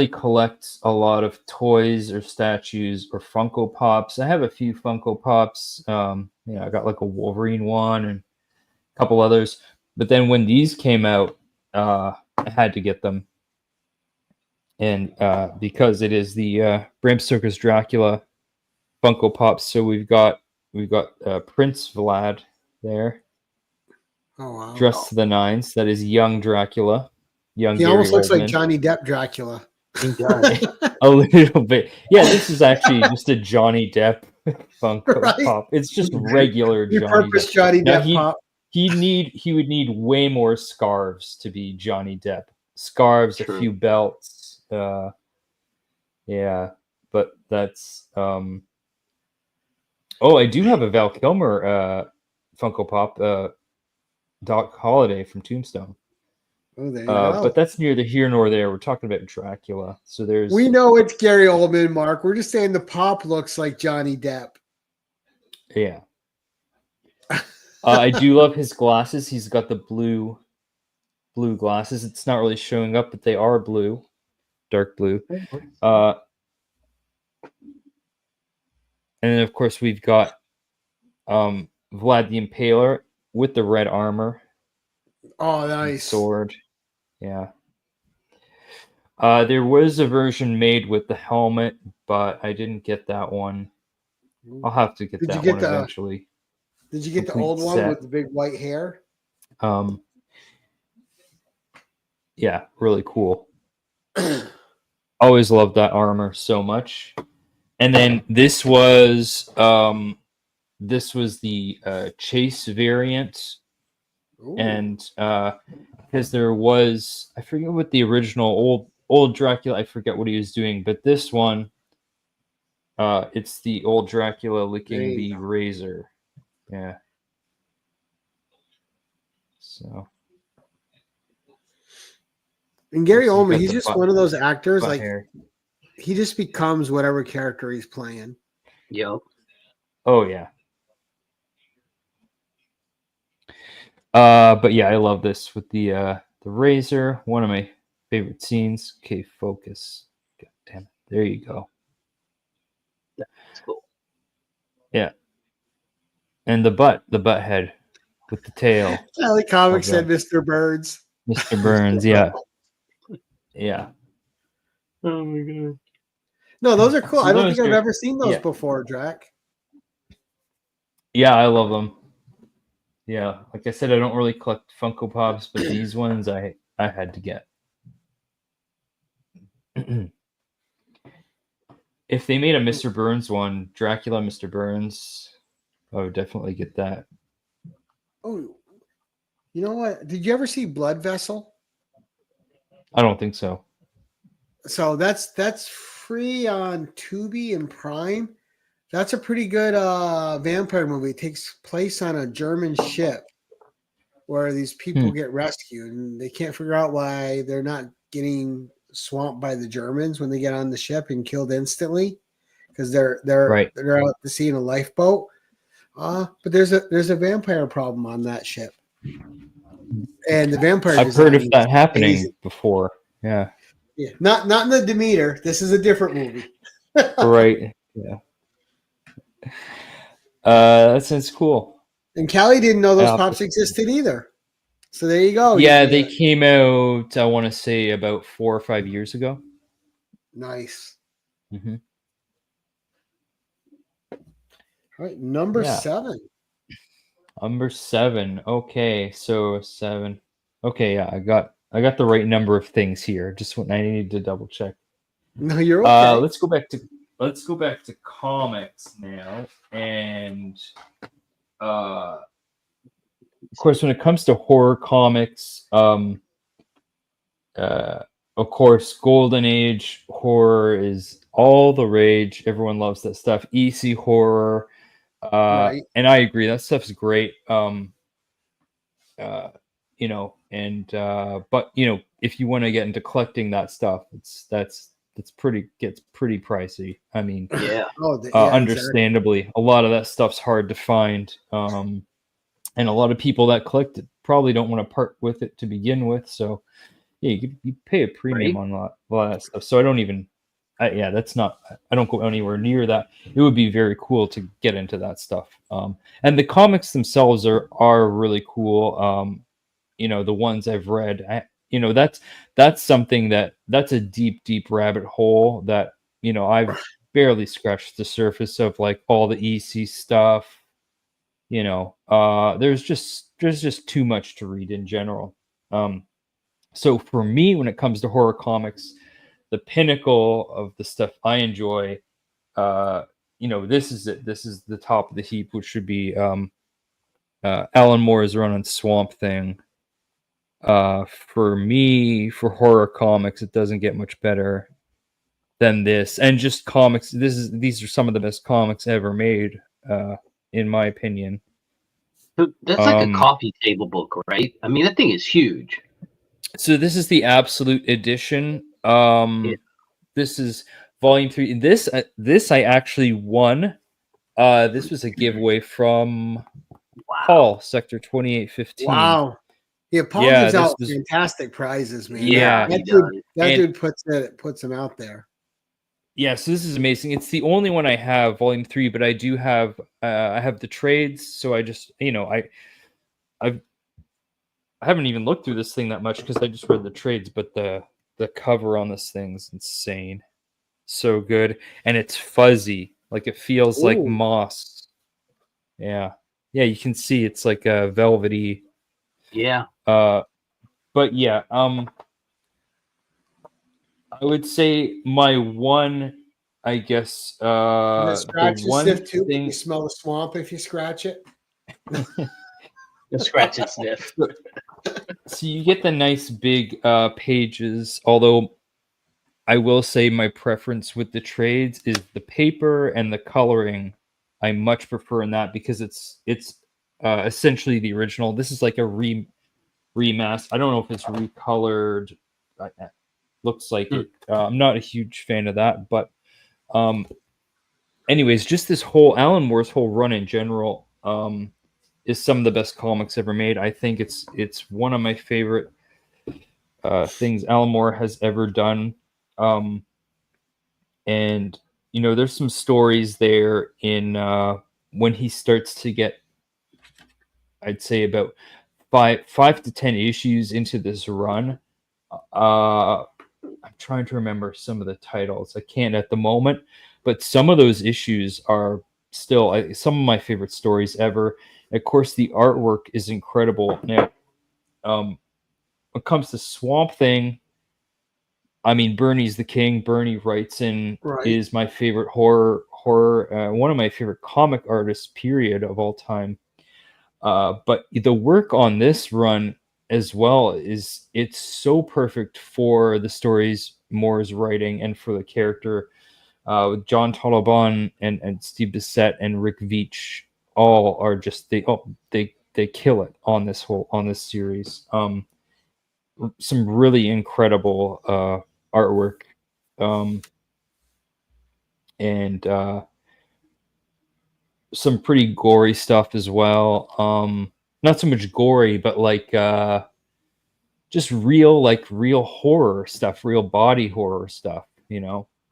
collect a lot of toys or statues or Funko Pops. I have a few Funko Pops. I got like a Wolverine one and a couple others. But then when these came out, I had to get them. And because it is the Bram Stoker's Dracula Funko Pops, so we've got Prince Vlad there, Oh wow. dressed to the nines. That is young Dracula. Young He Gary almost looks like Oldman. Johnny Depp Dracula. He does. A little bit. Yeah, this is actually just a Johnny Depp Funko Right? Pop. It's just regular Your Johnny purpose Depp. Johnny Now, Depp pop. he would need way more scarves to be Johnny Depp. Scarves, True. a few belts. Yeah, but that's Oh, I do have a Val Kilmer Funko Pop, Doc Holliday from Tombstone. Oh, there you go. But that's neither here nor there. We're talking about Dracula. So there's We know it's Gary Oldman, Mark. We're just saying the pop looks like Johnny Depp. Yeah. I do love his glasses. He's got the blue glasses. It's not really showing up, but they are blue, dark blue. And then of course we've got Vlad the Impaler with the red armor. Oh, and nice. sword. Yeah. There was a version made with the helmet, but I didn't get that one. I'll have to get that one eventually. Did you get the Complete old one set. with the big white hair? Yeah, really cool. Always loved that armor so much. And then this was the Chase variant. Ooh. And because there was, I forget what the original old Dracula, I forget what he was doing, but this one, it's the old Dracula licking the razor. Yeah. So. And Gary He's Oldman, got he's the just butt- one of those actors, butt like hair. he just becomes whatever character he's playing. Yep. Oh yeah. But yeah, I love this with the razor. One of my favorite scenes. Okay, focus. God damn it. There you go. That's cool. Yeah. And the butt head with the tail. Sally Comic Love said that. Mr. Burns. Mr. Burns, yeah. Yeah. Oh my god. No, those are cool. So I don't those think I've are- ever seen those yeah. before, Drac. Yeah, I love them. Yeah, like I said, I don't really collect Funko Pops, but these ones I had to get. If they made a Mr. Burns one, Dracula Mr. Burns, I would definitely get that. Oh, you know what? Did you ever see Blood Vessel? I don't think so. So that's free on Tubi and Prime. That's a pretty good vampire movie. It takes place on a German ship where these people get rescued and they can't figure out why they're not getting swamped by the Germans when they get on the ship and killed instantly because they're Right. out to sea in a lifeboat. But there's a vampire problem on that ship, and the vampire. I've heard of design that is happening amazing. before. Yeah. Yeah, not in the Demeter. This is a different movie. Right. Yeah. That sounds cool. And Callie didn't know those Yeah. pops existed either. So there you go. Yeah, they came out, I want to say, about 4 or 5 years ago. Nice. Mm-hmm. All right, number Yeah. 7. Number 7. Okay, so 7. Okay, yeah, I got the right number of things here. Just when I need to double check. No, you're okay. Let's go back to comics now, and of course, when it comes to horror comics, of course, Golden Age horror is all the rage. Everyone loves that stuff. EC horror, Right. and I agree, that stuff's great. But if you want to get into collecting that stuff, that's gets pretty pricey. I mean, Yeah. Oh, yeah, exactly. understandably, a lot of that stuff's hard to find, and a lot of people that collect it probably don't want to part with it to begin with. So yeah, you pay a premium Right. on a lot of that stuff. So I don't even, that's not. I don't go anywhere near that. It would be very cool to get into that stuff. And the comics themselves are really cool. The ones I've read, that's something that's a deep rabbit hole that I've barely scratched the surface of, like all the EC stuff. There's just too much to read in general. So for me, when it comes to horror comics, the pinnacle of the stuff I enjoy, this is it. This is the top of the heap, which should be Alan Moore's run on Swamp Thing. For me, for horror comics, it doesn't get much better than this. And just comics, these are some of the best comics ever made, in my opinion. So that's like a coffee table book, right? I mean, that thing is huge. So this is the Absolute Edition. This is Volume 3. This I actually won. This was a giveaway from Paul, Sector 2815. Wow. Yeah, Paul gives out fantastic prizes, man. Yeah, that dude puts them out there. Yeah, so this is amazing. It's the only one I have, Volume 3, but I do have I have the trades. So I just I haven't even looked through this thing that much because I just read the trades, but the cover on this thing's insane. So good. And it's fuzzy. Like it feels like moss. Yeah. Yeah, you can see it's like a velvety. Yeah. But yeah, I would say my one, I guess, scratch the one sniff too. thing... You smell the swamp if you scratch it. Scratch and sniff. So you get the nice big pages, although I will say my preference with the trades is the paper and the coloring. I much prefer in that because it's essentially the original. This is like a remaster. I don't know if it's recolored. Looks like it. I'm not a huge fan of that, but anyways, just this whole Alan Moore's whole run in general is some of the best comics ever made. I think it's one of my favorite things Alan Moore has ever done. And there's some stories there in when he starts to get, I'd say about 5 to 10 issues into this run. I'm trying to remember some of the titles. I can't at the moment, but some of those issues are still some of my favorite stories ever. And of course, the artwork is incredible. Now, when it comes to Swamp Thing, I mean, Bernie's the king. Bernie Wrightson is my favorite horror, one of my favorite comic artists, period, of all time. But the work on this run as well it's so perfect for the stories Moore's writing and for the character. With John Tolobon and Steve Bissette and Rick Veitch, all are just they kill it on this series. Some really incredible artwork, and some pretty gory stuff as well. Not so much gory, but like just real horror stuff, real body horror stuff.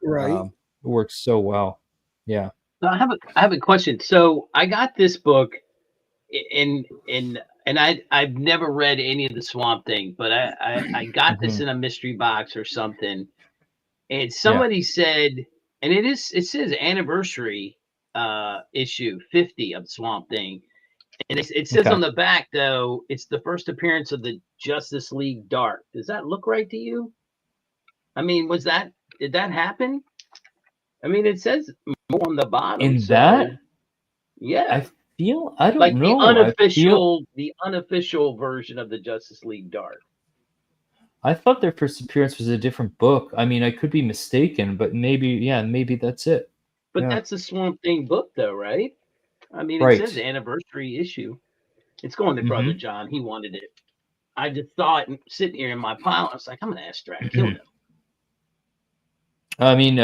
Right. It works so well. Yeah. So I have a question. So I got this book and I've never read any of the Swamp Thing, but I got this in a mystery box or something, and somebody said, and it says anniversary issue 50 of Swamp Thing. And it says on the back, though, it's the first appearance of the Justice League Dark. Does that look right to you? I mean, did that happen? I mean, it says more on the bottom. Yeah. I don't like know. The unofficial version of the Justice League Dark. I thought their first appearance was a different book. I mean, I could be mistaken, but maybe that's it. But that's a Swamp Thing book, though, right? I mean, it says anniversary issue. It's going to Brother John. He wanted it. I just saw it sitting here in my pile. I was like, I'm going to ask Dracula. I mean,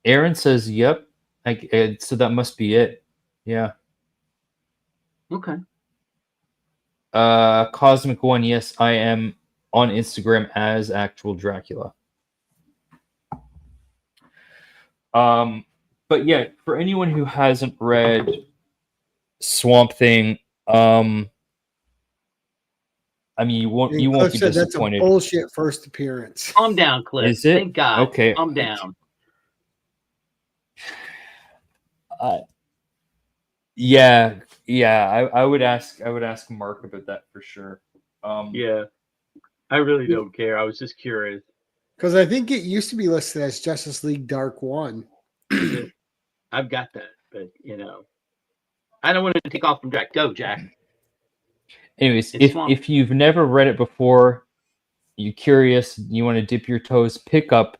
Aaron says, yep. So that must be it. Yeah. Okay. Cosmic One, yes, I am on Instagram as actual Dracula. But yeah, for anyone who hasn't read Swamp Thing, I mean, you won't be disappointed. That's a bullshit first appearance. Calm down, Cliff. Is it? Thank God. Okay. Calm down. Yeah. I would ask Mark about that for sure. Yeah, I really don't care. I was just curious because I think it used to be listed as Justice League Dark 1. I've got that, but I don't want to take off from Jack. Go, Jack. Anyways, if you've never read it before, you're curious, you want to dip your toes, pick up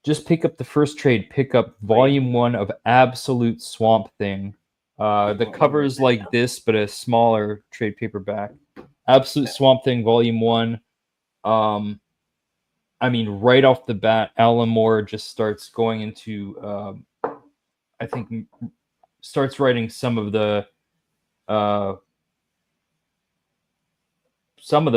the first trade. Pick up Volume 1 of Absolute Swamp Thing. The cover is like this, but a smaller trade paperback. Absolute Swamp Thing, Volume 1. I mean, right off the bat, Alan Moore just starts going into, I think, starts writing some of the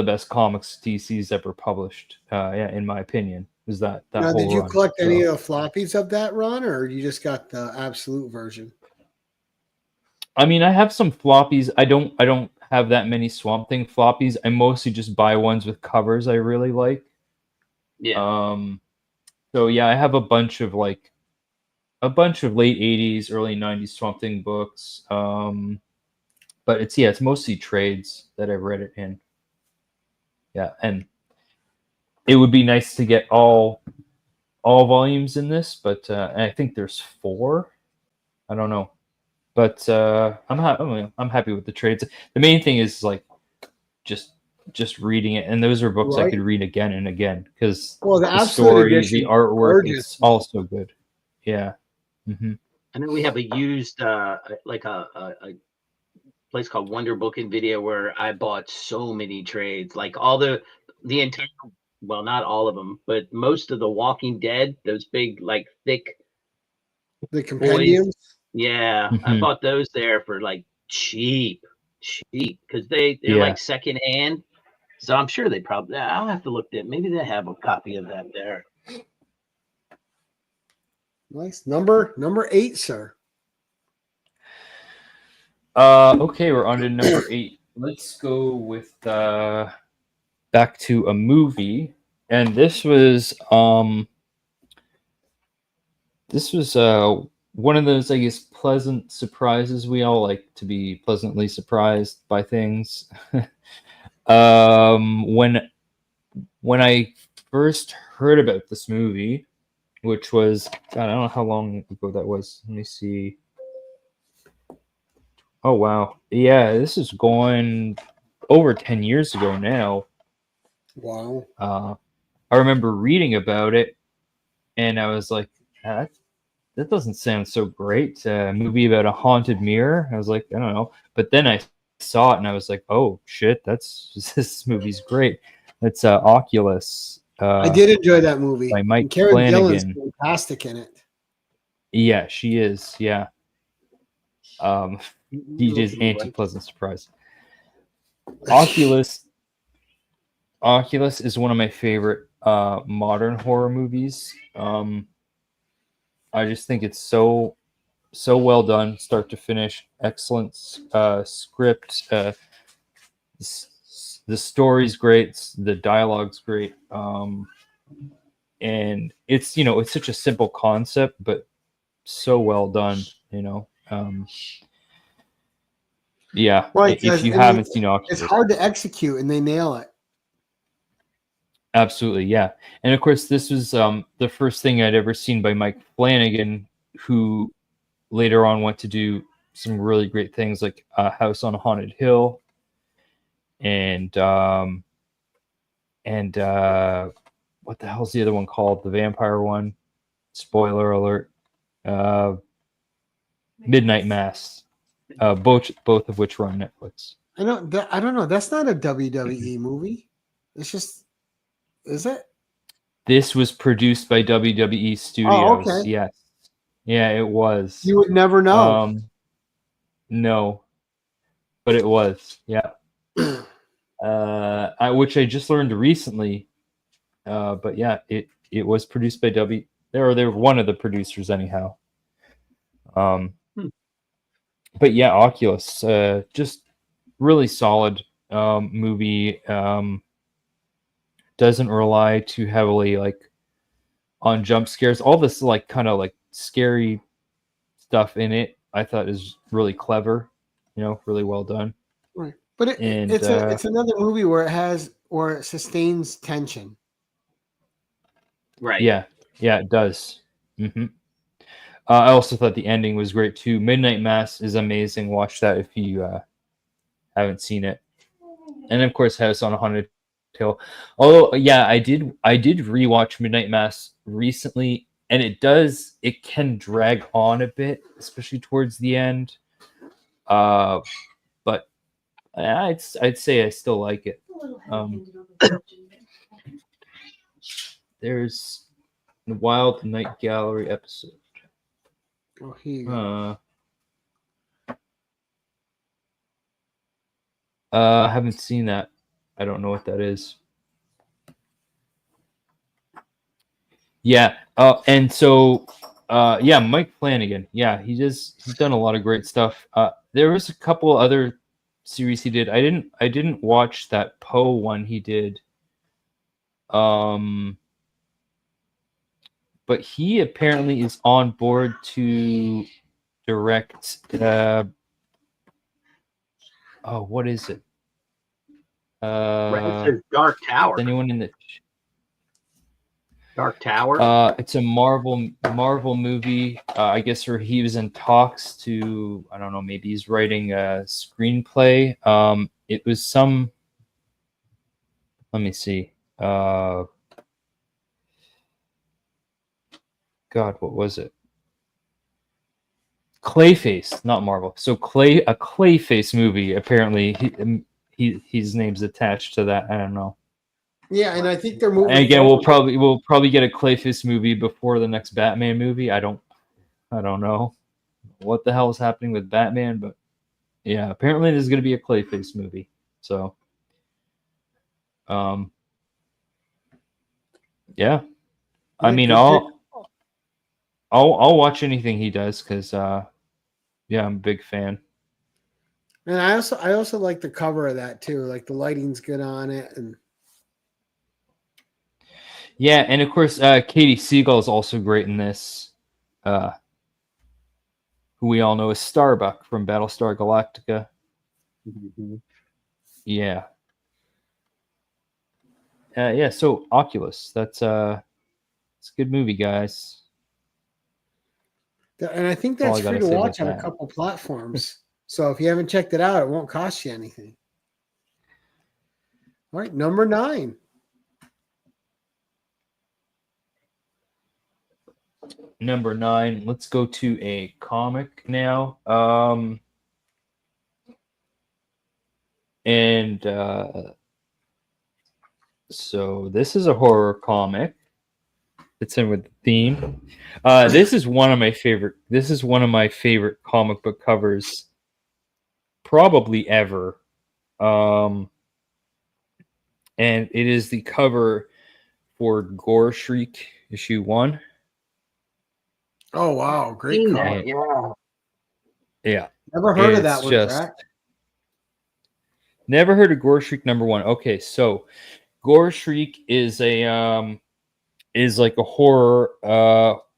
best comics DC's ever published. In my opinion, is that now, whole did you run. collect any of the floppies of that run, or you just got the absolute version? I mean, I have some floppies. I don't have that many Swamp Thing floppies. I mostly just buy ones with covers I really like. Yeah. So yeah, I have a bunch of late 80s, early 90s Swamp Thing books. But it's mostly trades that I've read it in. Yeah, and it would be nice to get all volumes in this, but I think there's 4. I don't know. But I'm happy with the trades. The main thing is like just reading it, and those are books I could read again and again because the story, the artwork is also good. Yeah. Mm-hmm. And then we have a used like a place called Wonder Book and Video where I bought so many trades, like all the entire, well, not all of them, but most of the Walking Dead, those big like thick the compendiums. Yeah, I bought those there for like cheap because they're like secondhand. So I'm sure they probably. I'll have to look at. Maybe they have a copy of that there. Nice number 8, sir. Okay, we're on to number 8. Let's go with back to a movie, and this was one of those, I guess, pleasant surprises. We all like to be pleasantly surprised by things. When I first heard about this movie, which was, God, I don't know how long ago that was. Let me see. Oh, wow. Yeah, this is going over 10 years ago now. Wow. I remember reading about it, and I was like, that doesn't sound so great. A movie about a haunted mirror. I was like, I don't know. But then I saw it, and I was like, oh, shit, this movie's great. It's Oculus. I did enjoy that movie. By Mike Karen Flanagan. Gillan's fantastic in it. Yeah, she is. Yeah. DJ's anti-pleasant surprise. Oculus is one of my favorite modern horror movies. I just think it's so well done, start to finish. Excellent script. The story's great. The dialogue's great. And it's such a simple concept, but so well done. you know. Yeah, Right, if 'cause, you I mean, haven't seen it's Oculus, hard to execute, and they nail it. absolutely, yeah. And of course, this was the first thing I'd ever seen by Mike Flanagan, who later on went to do some really great things like House on a Haunted Hill and what the hell's the other one called? The vampire one. Spoiler alert. Uh, Midnight Mass. Both of which were on Netflix. I don't know. That's not a WWE movie. It's just, is it? This was produced by WWE Oh, Studios. okay. Yes. Yeah, it was. You would never know. No, but it was. Yeah. Which I just learned recently. But yeah, it was produced by they're one of the producers anyhow. But yeah, Oculus, just really solid movie. Doesn't rely too heavily like on jump scares. All this like kind of like scary stuff in it, I thought is really clever. You know, really well done. Right. But it's another movie where it sustains tension. Right. Yeah, it does. I also thought the ending was great too. Midnight Mass is amazing. Watch that if you haven't seen it. And of course, House on a Haunted Hill. Although, yeah, I did rewatch Midnight Mass recently, and it can drag on a bit, especially towards the end. But I'd say I still like it. There's the Wild Night Gallery episode. Oh, here you go. I haven't seen that. I don't know what that is. Yeah. And so, yeah, Mike Flanagan. Yeah, he's done a lot of great stuff. There was a couple other series he did. I didn't watch that Poe one he did. But he apparently is on board to direct. What is it? It says Dark Tower. Anyone in the Dark Tower? It's a Marvel movie. I guess where he was in talks to, I don't know, maybe he's writing a screenplay. It was some. Let me see. God, what was it? Clayface, not Marvel. So a Clayface movie. Apparently, his name's attached to that. I don't know. Yeah, and I think they're moving. And again, we'll probably get a Clayface movie before the next Batman movie. I don't know what the hell is happening with Batman, but yeah, apparently there's going to be a Clayface movie. So, yeah, I mean, I'll watch anything he does because, yeah, I'm a big fan. And I also like the cover of that too. Like the lighting's good on it, and yeah, and of course, Katie Siegel is also great in this. Who we all know as Starbuck from Battlestar Galactica. Mm-hmm. Yeah. Yeah. So Oculus, it's a good movie, guys. And I think that's free to watch on a couple platforms. So if you haven't checked it out, it won't cost you anything. All right, number 9. Number 9. Let's go to a comic now. So this is a horror comic. It's in with the theme. This is one of my favorite. This is one of my favorite comic book covers, probably ever. And it is the cover for Gore Shriek issue 1. Oh wow, great cover! Yeah. Never heard of that one, Jack. Never heard of Gore Shriek number 1. Okay, so Gore Shriek is like a horror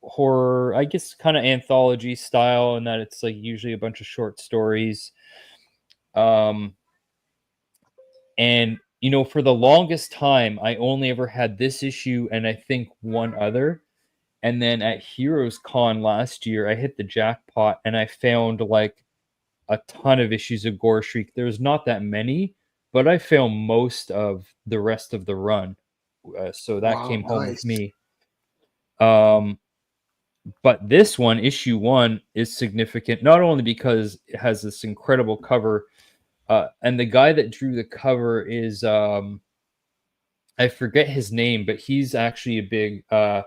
horror, I guess, kind of anthology style, in that it's like usually a bunch of short stories. And for the longest time, I only ever had this issue and I think one other. And then at Heroes Con last year, I hit the jackpot and I found like a ton of issues of Gore Shriek. There's not that many, but I found most of the rest of the run. So that came home with me. But this one, issue 1, is significant, not only because it has this incredible cover, and the guy that drew the cover is, I forget his name, but he's actually a big kind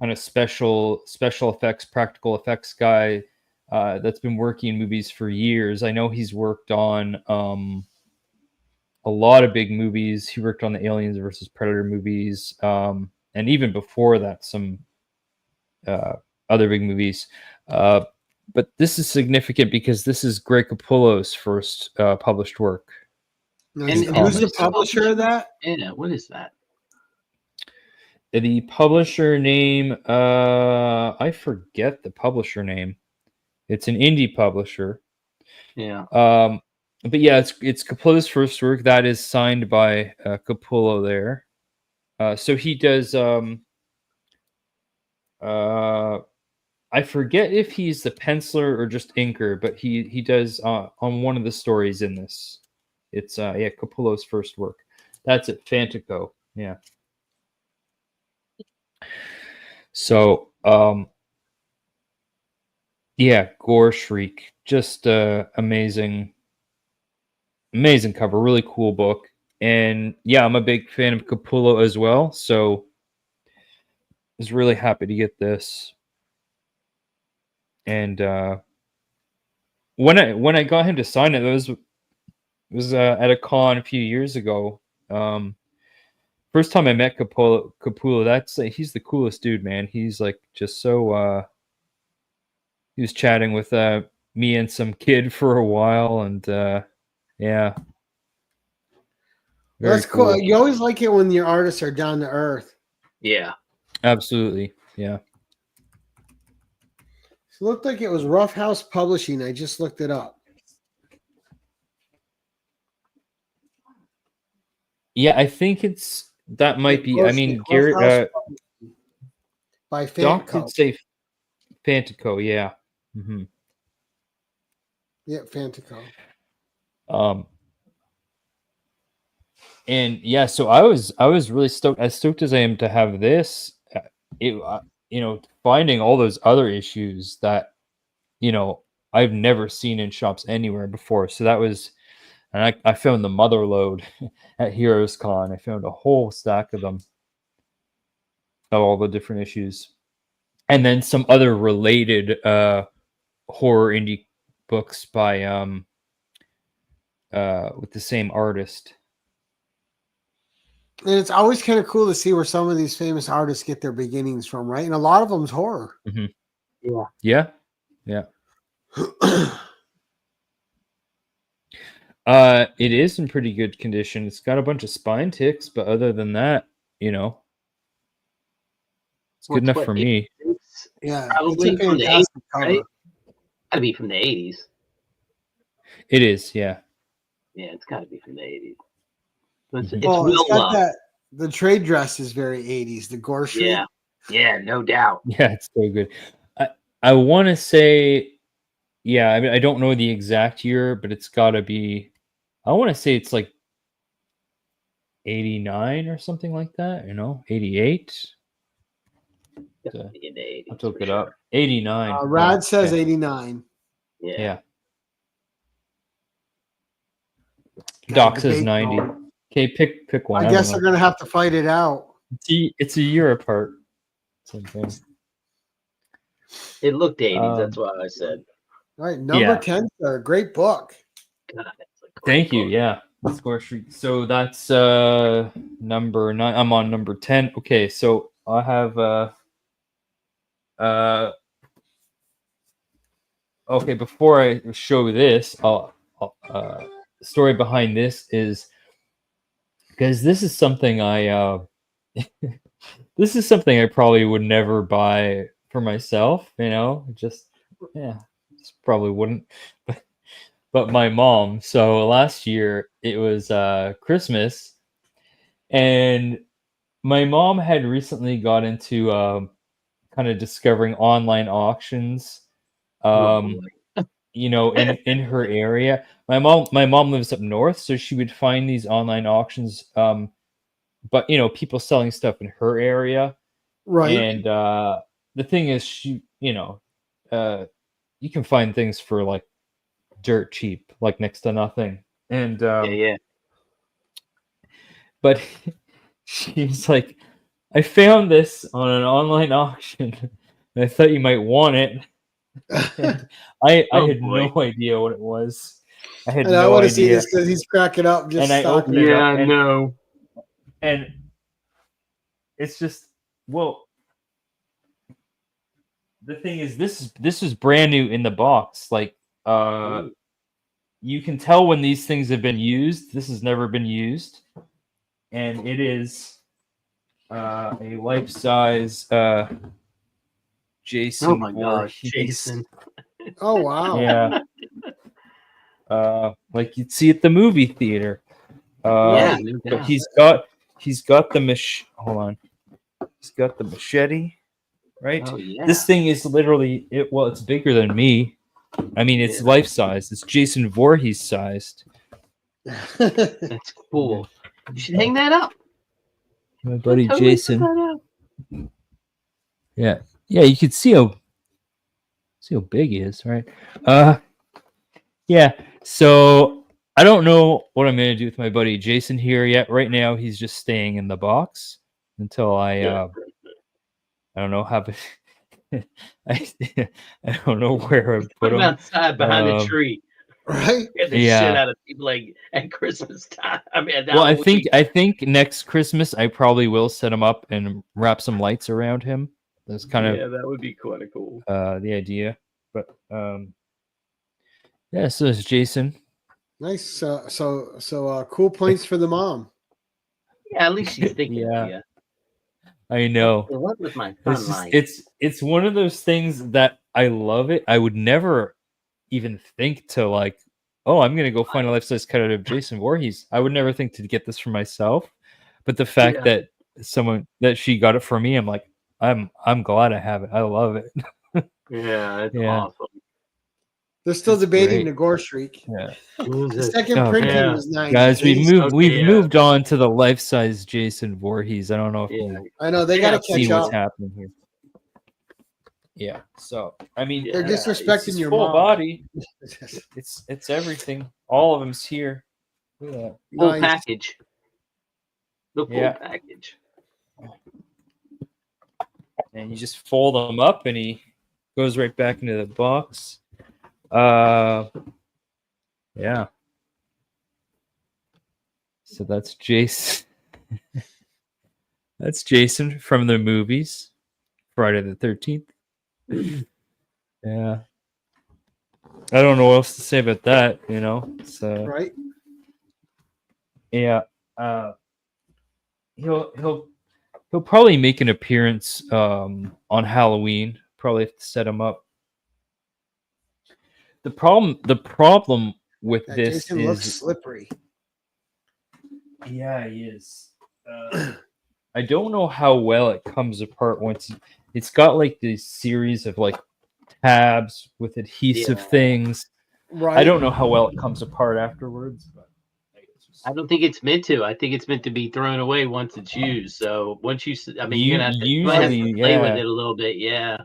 of special effects, practical effects guy that's been working in movies for years. I know he's worked on a lot of big movies. He worked on the Aliens versus Predator movies, and even before that, some other big movies. But this is significant because this is Greg Capullo's first published work. And who's the publisher of that? Yeah, what is that? The publisher name, I forget the publisher name. It's an indie publisher. Yeah. But yeah, it's Capullo's first work that is signed by Capullo there. So he does. I forget if he's the penciler or just inker, but he does on one of the stories in this. It's Capullo's first work. That's at Fantico. Yeah. So Gore Shriek, just amazing cover, really cool book. And yeah, I'm a big fan of Capullo as well, so I was really happy to get this. And when I got him to sign it, it was at a con a few years ago. First time I met Capullo, he's the coolest dude, man. He's like just so. He was chatting with me and some kid for a while, and yeah. That's cool. You always like it when your artists are down to earth. Yeah. Absolutely. Yeah. It looked like it was Rough House Publishing. I just looked it up. Yeah, I think that might be. I mean, Garrett by Doc Fantico. did say Fantico. Yeah. Mm-hmm. Yeah, Fantico. And yeah, so I was really stoked, as stoked as I am to have this. Finding all those other issues that I've never seen in shops anywhere before. So that was, and I found the mother load at Heroes Con. I found a whole stack of them, of all the different issues, and then some other related horror indie books by with the same artist. And it's always kind of cool to see where some of these famous artists get their beginnings from, right? And a lot of them's horror. Mm-hmm. Yeah. Yeah. It is in pretty good condition. It's got a bunch of spine ticks, but other than that, it's good enough for me. Yeah, probably from the 80s, right? Gotta be from the 80s. It is, yeah. Yeah, it's gotta be from the 80s. It's got that. The trade dress is very 80s. The Gore Shriek. Yeah, no doubt. Yeah, it's so good. I want to say, yeah. I mean, I don't know the exact year, but it's got to be. I want to say it's like 89 or something like that. 88. In the 80s, I'll look it up. 89. Rad says 89. Yeah. Doc says 90. Okay, pick one. I guess they're gonna have to fight it out. It's a year apart. Same thing. It looked 80s. That's what I said. All right, number 10, sir. Great book. God, thank you. Yeah, Gore Shriek. So that's number 9. I'm on number 10. Okay, so I have okay. Before I show this, the story behind this is because this is something I this is something I probably would never buy for myself. Just probably wouldn't. But my mom. So last year it was Christmas, and my mom had recently got into kind of discovering online auctions. Oh, In her area. My mom lives up north, so she would find these online auctions. But people selling stuff in her area, Right. and the thing is, you can find things for like dirt cheap, like next to nothing. And yeah. but she's like, I found this on an online auction, and I thought you might want it. And I Oh, had boy. no idea what it was. I had And I no want to see idea. this because he's cracking up. Just And I stop opened it. it up, Yeah, no. and it's just, well, the thing is, this is brand new in the box. Like, you can tell when these things have been used. This has never been used, and it is a life-size Jason. Oh my gosh, Voorhees. Jason. Oh wow. Yeah. Like you'd see at the movie theater. Yeah, no But doubt. he's got the hold on. He's got the machete, right? Oh yeah. This thing is literally it's bigger than me. I mean, it's Yeah. life size. It's Jason Voorhees sized. That's cool. You should hang that up. My buddy Totally put Jason. that up. Yeah. You could see how big he is, right? Yeah. So I don't know what I'm gonna do with my buddy Jason here yet. Right now, he's just staying in the box until I don't know how. I don't know where I Put put him him. outside behind the tree. Right. Get the Yeah. shit out of people like at Christmas time. I mean, at Well, Halloween. I think next Christmas I probably will set him up and wrap some lights around him. That's kind of that would be quite cool. the idea. But yeah, so it's Jason. Nice. So cool points for the mom. Yeah, at least she's thinking Yeah. of you. I know. What was my It's fun just, like? it's one of those things that I love it. I would never even think to like, oh, I'm gonna go find a life-size cutout of Jason Voorhees. I would never think to get this for myself. But the fact Yeah. that she got it for me, I'm like, I'm glad I have it. I love it. Yeah, it's Yeah. awesome. They're still That's debating great. the gore streak. Yeah. The second Oh, printing yeah. was 90. Guys, we've Okay, moved on to the life-size Jason Voorhees. I don't know if Yeah. you I know they got to see catch what's up. happening here. Yeah. So I mean, Yeah. They're it's disrespecting his your full mom. body. It's everything. All of them's here. Look at that. Full Nice. package. The full Yeah. package. And you just fold them up, and he goes right back into the box. Yeah. So that's Jason. That's Jason from the movies, Friday the 13th. Yeah. I don't know what else to say about that, So Right. yeah. He'll probably make an appearance on Halloween. Probably have to set him up. The problem with That this Jason is looks slippery. yeah, he is. I don't know how well it comes apart once it's got like this series of like tabs with adhesive Yeah. things. Right. I don't know how well it comes apart afterwards, but I don't think it's meant to. I think it's meant to be thrown away once it's used. So once you, I mean, you're gonna have to, you might have to usually, play with yeah. it a little bit. Yeah,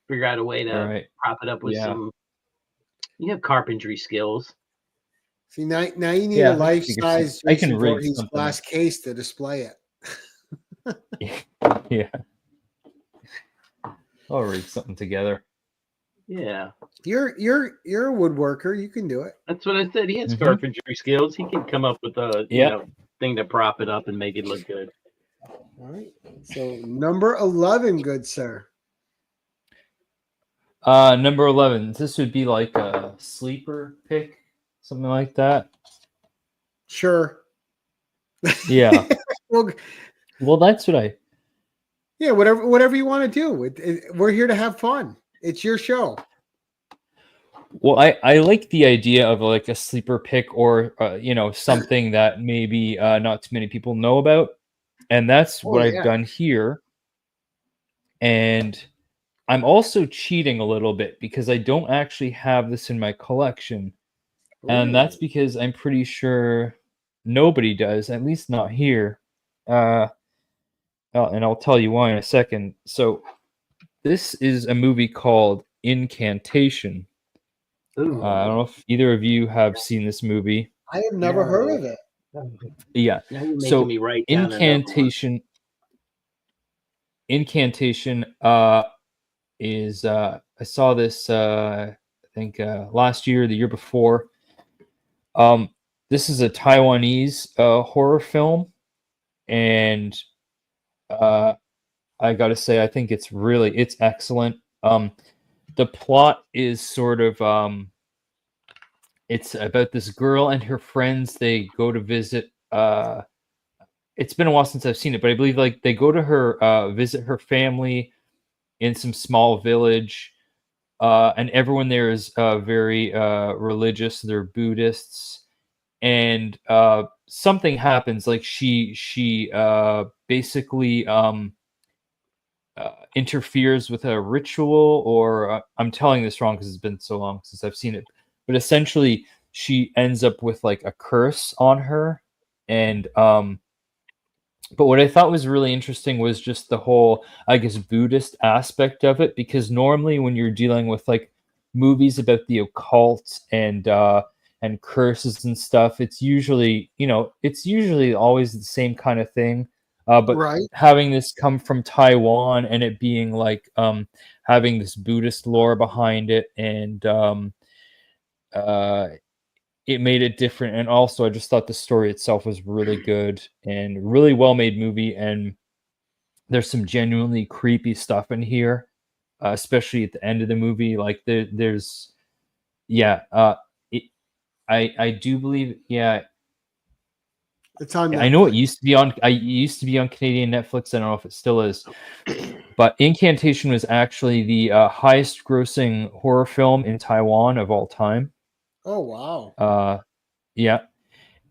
figure out a way to Right. prop it up with Yeah. some. You have carpentry skills. See now you need Yeah, a life-size I can Jason rig Voorhees something. glass case to display it. Yeah. I'll rig something together. Yeah, You're a woodworker. You can do it. that's what I said. He has Mhm. carpentry skills. He can come up with a thing to prop it up and make it look good. All right. So number 11, good sir. Number 11. This would be like a sleeper pick, something like that. Sure. Yeah. Well, Well, that's what Yeah, whatever you want to do. We're here to have fun. It's your show. Well, I like the idea of like a sleeper pick or something that maybe not too many people know about, and that's Oh what I've yeah. done here. And I'm also cheating a little bit because I don't actually have this in my collection, and that's Ooh. because I'm pretty sure nobody does, at least not here. And I'll tell you why in a second. So this is a movie called Incantation. Ooh. I don't know if either of you have seen this movie. I have never heard of it. Yeah. Now you're making So me write down another one. Incantation is I saw this I think last year, the year before. This is a Taiwanese horror film, and I gotta say I think it's excellent. The plot is sort of it's about this girl and her friends. They go to visit it's been a while since I've seen it, but I believe like they go to her visit her family in some small village, and everyone there is very religious. They're Buddhists, and something happens. Like she basically interferes with a ritual, or I'm telling this wrong because it's been so long since I've seen it. But essentially, she ends up with like a curse on her, and but what I thought was really interesting was just the whole, I guess, Buddhist aspect of it, because normally when you're dealing with like movies about the occult and curses and stuff, it's usually always the same kind of thing. But Right. having this come from Taiwan and it being like having this Buddhist lore behind it, and uh, it made it different. And also, I just thought the story itself was really good and really well made movie. And there's some genuinely creepy stuff in here, especially at the end of the movie. Like there's, yeah, it, I do believe, yeah, It's on I know it Netflix. used to be on. I used to be on Canadian Netflix. I don't know if it still is, but Incantation was actually the highest grossing horror film in Taiwan of all time. Oh wow. Yeah,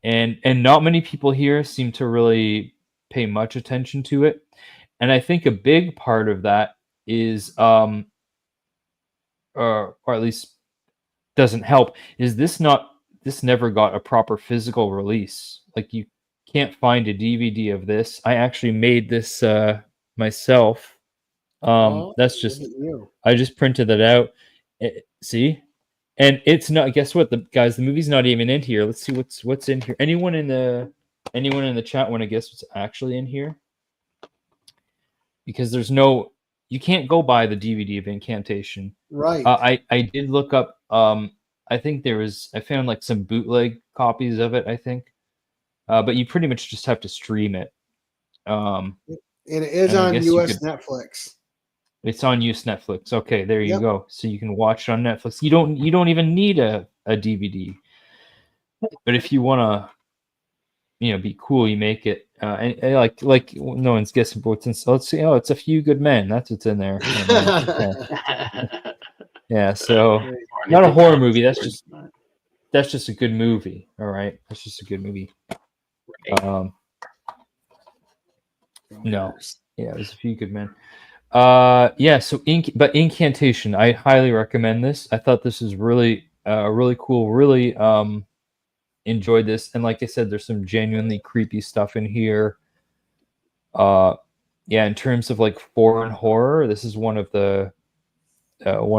and not many people here seem to really pay much attention to it, and I think a big part of that is or at least doesn't help, is this never got a proper physical release. Like, you can't find a DVD of this. I actually made this myself. Oh, That's look just, at you. I just printed that out. See, and it's not. Guess what, the movie's not even in here. Let's see what's in here. Anyone in the chat want to guess what's actually in here? Because you can't go buy the DVD of Incantation. Right. I did look up. I think I found like some bootleg copies of it, I think. But you pretty much just have to stream it. And it is and I on guess you US could- Netflix. It's on US Netflix. Okay, there you Yep. go. So you can watch it on Netflix. You don't even need a DVD. But if you want to, be cool, you make it. And like no one's guessing what's in. So let's see. Oh, it's A Few Good Men. That's what's in there. Yeah. So not a horror movie. That's just a good movie. All right. That's just a good movie. No. Yeah, it was A Few Good Men. Yeah, so Incantation, I highly recommend this. I thought this is really really cool. Really enjoyed this. And like I said, there's some genuinely creepy stuff in here. Yeah, in terms of like foreign horror, this is one of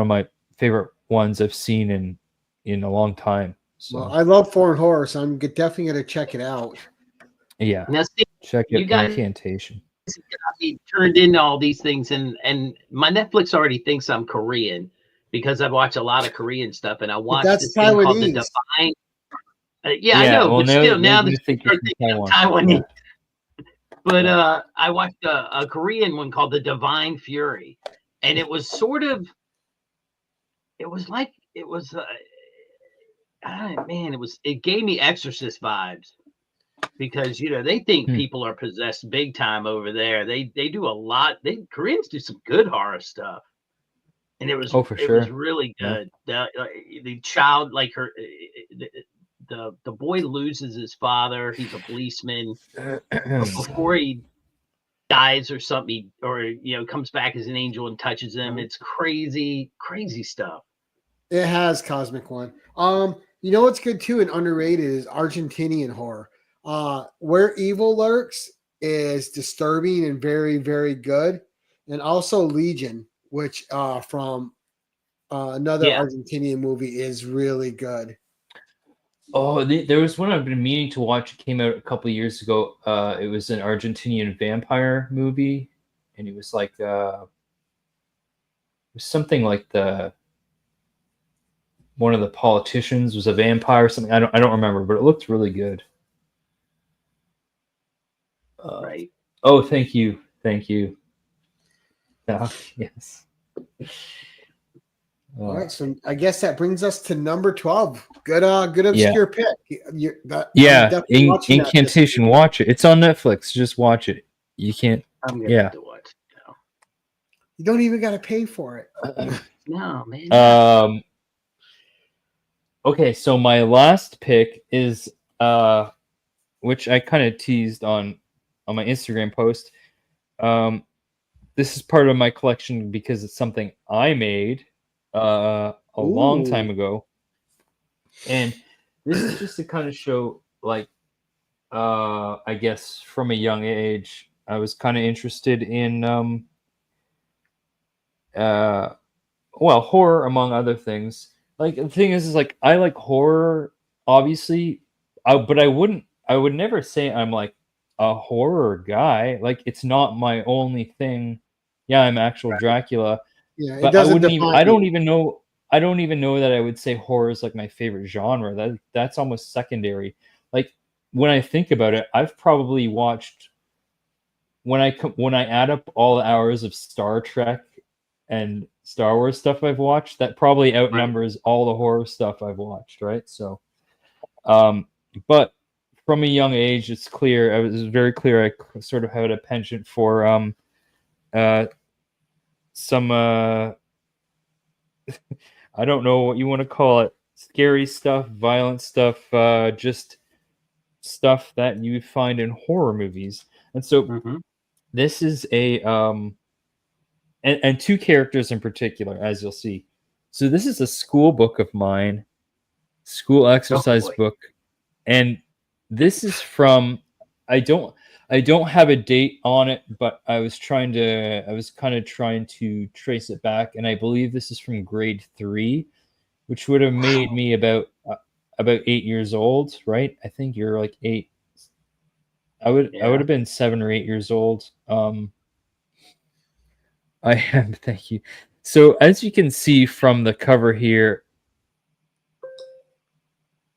my favorite ones I've seen in a long time. So Well, I love foreign horror, so I'm definitely gonna check it out. yeah, Now, see, check you it. guys Incantation. got me turned into all these things, and my Netflix already thinks I'm Korean because I've watched a lot of Korean stuff, and I watched that's this thing called The Taiwanese. Divine. Yeah, I know, well, but still, now you this think start it's thinking from I'm Taiwan. Taiwanese. But I watched a Korean one called The Divine Fury, and it was sort of, it was like, it was, man, it gave me Exorcist vibes. because they think Hmm. people are possessed big time over there. They do a lot. Koreans do some good horror stuff, and it was Oh, for sure. really Yeah. good. The child, like the boy loses his father. He's a policeman, but before he dies or something, or comes back as an angel and touches him. It's crazy stuff. It has Cosmic One. You know what's good too and underrated is Argentinian horror. Where Evil Lurks is disturbing and very, very good. And also Legion, which from another Argentinian movie is really good. Oh, there was one I've been meaning to watch. It came out a couple of years ago. It was an Argentinian vampire movie, and it was like it was something like one of the politicians was a vampire or something. I don't remember, but it looked really good. Right. Oh, thank you. Yes. All right, so I guess that brings us to number 12. Good obscure pick. Incantation. Watch it. It's on Netflix. Just watch it. You can't. I'm gonna have to watch it now. You don't even got to pay for it. No, man. Okay, so my last pick is which I kind of teased on my Instagram post. This is part of my collection because it's something I made a long time ago, and this is just to kind of show, like, I guess from a young age, I was kind of interested in horror among other things. Like, the thing is like, I like horror, obviously, but I would never say I'm like a horror guy. Like, it's not my only thing. Yeah, I'm actual Dracula. Yeah, but I don't even know that I would say horror is like my favorite genre. That's almost secondary. Like, when I think about it, I've probably watched, when I add up all the hours of Star Trek and Star Wars stuff I've watched, that probably outnumbers all the horror stuff I've watched, right? So, but from a young age, it's clear, it was very clear I sort of had a penchant for some I don't know what you want to call it, scary stuff, violent stuff, just stuff that you find in horror movies. And so this is a and two characters in particular, as you'll see. So this is a school book of mine, school exercise book, and this is from, I don't have a date on it, but I was kind of trying to trace it back, and I believe this is from grade 3, which would have made me about 8 years old, right? I think you're like 8. I would have been 7 or 8 years old. I am. Thank you. So as you can see from the cover here,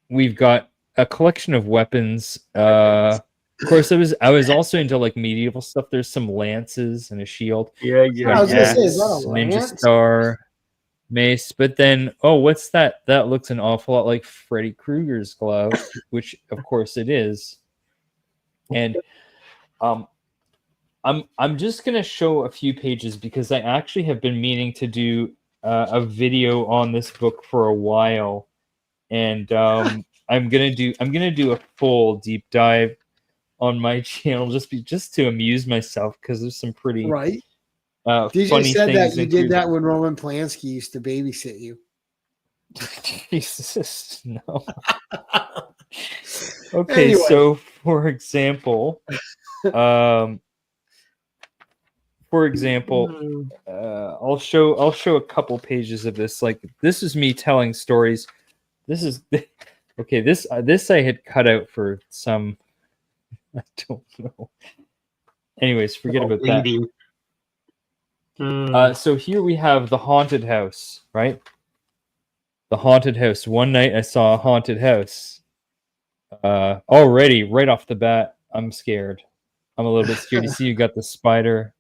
we've got a collection of weapons. Of course, I was also into like medieval stuff. There's some lances and a shield. Yeah. I was gonna say, is that a ninja lance? star, mace. But then, what's that? That looks an awful lot like Freddy Krueger's glove, which of course it is. And I'm just gonna show a few pages because I actually have been meaning to do a video on this book for a while, and I'm gonna do a full deep dive on my channel just to amuse myself, because there's some pretty right. DJ funny said things. That you did that with... when Roman Polanski used to babysit you. Jesus, no. Okay, anyway. So for example, I'll show a couple pages of this. Like, this is me telling stories. This is okay. This I had cut out for some. I don't know. Anyways, forget about that. So here we have the haunted house, right? The haunted house. One night I saw a haunted house. Already, right off the bat, I'm scared. I'm a little bit scared. You see, you got the spider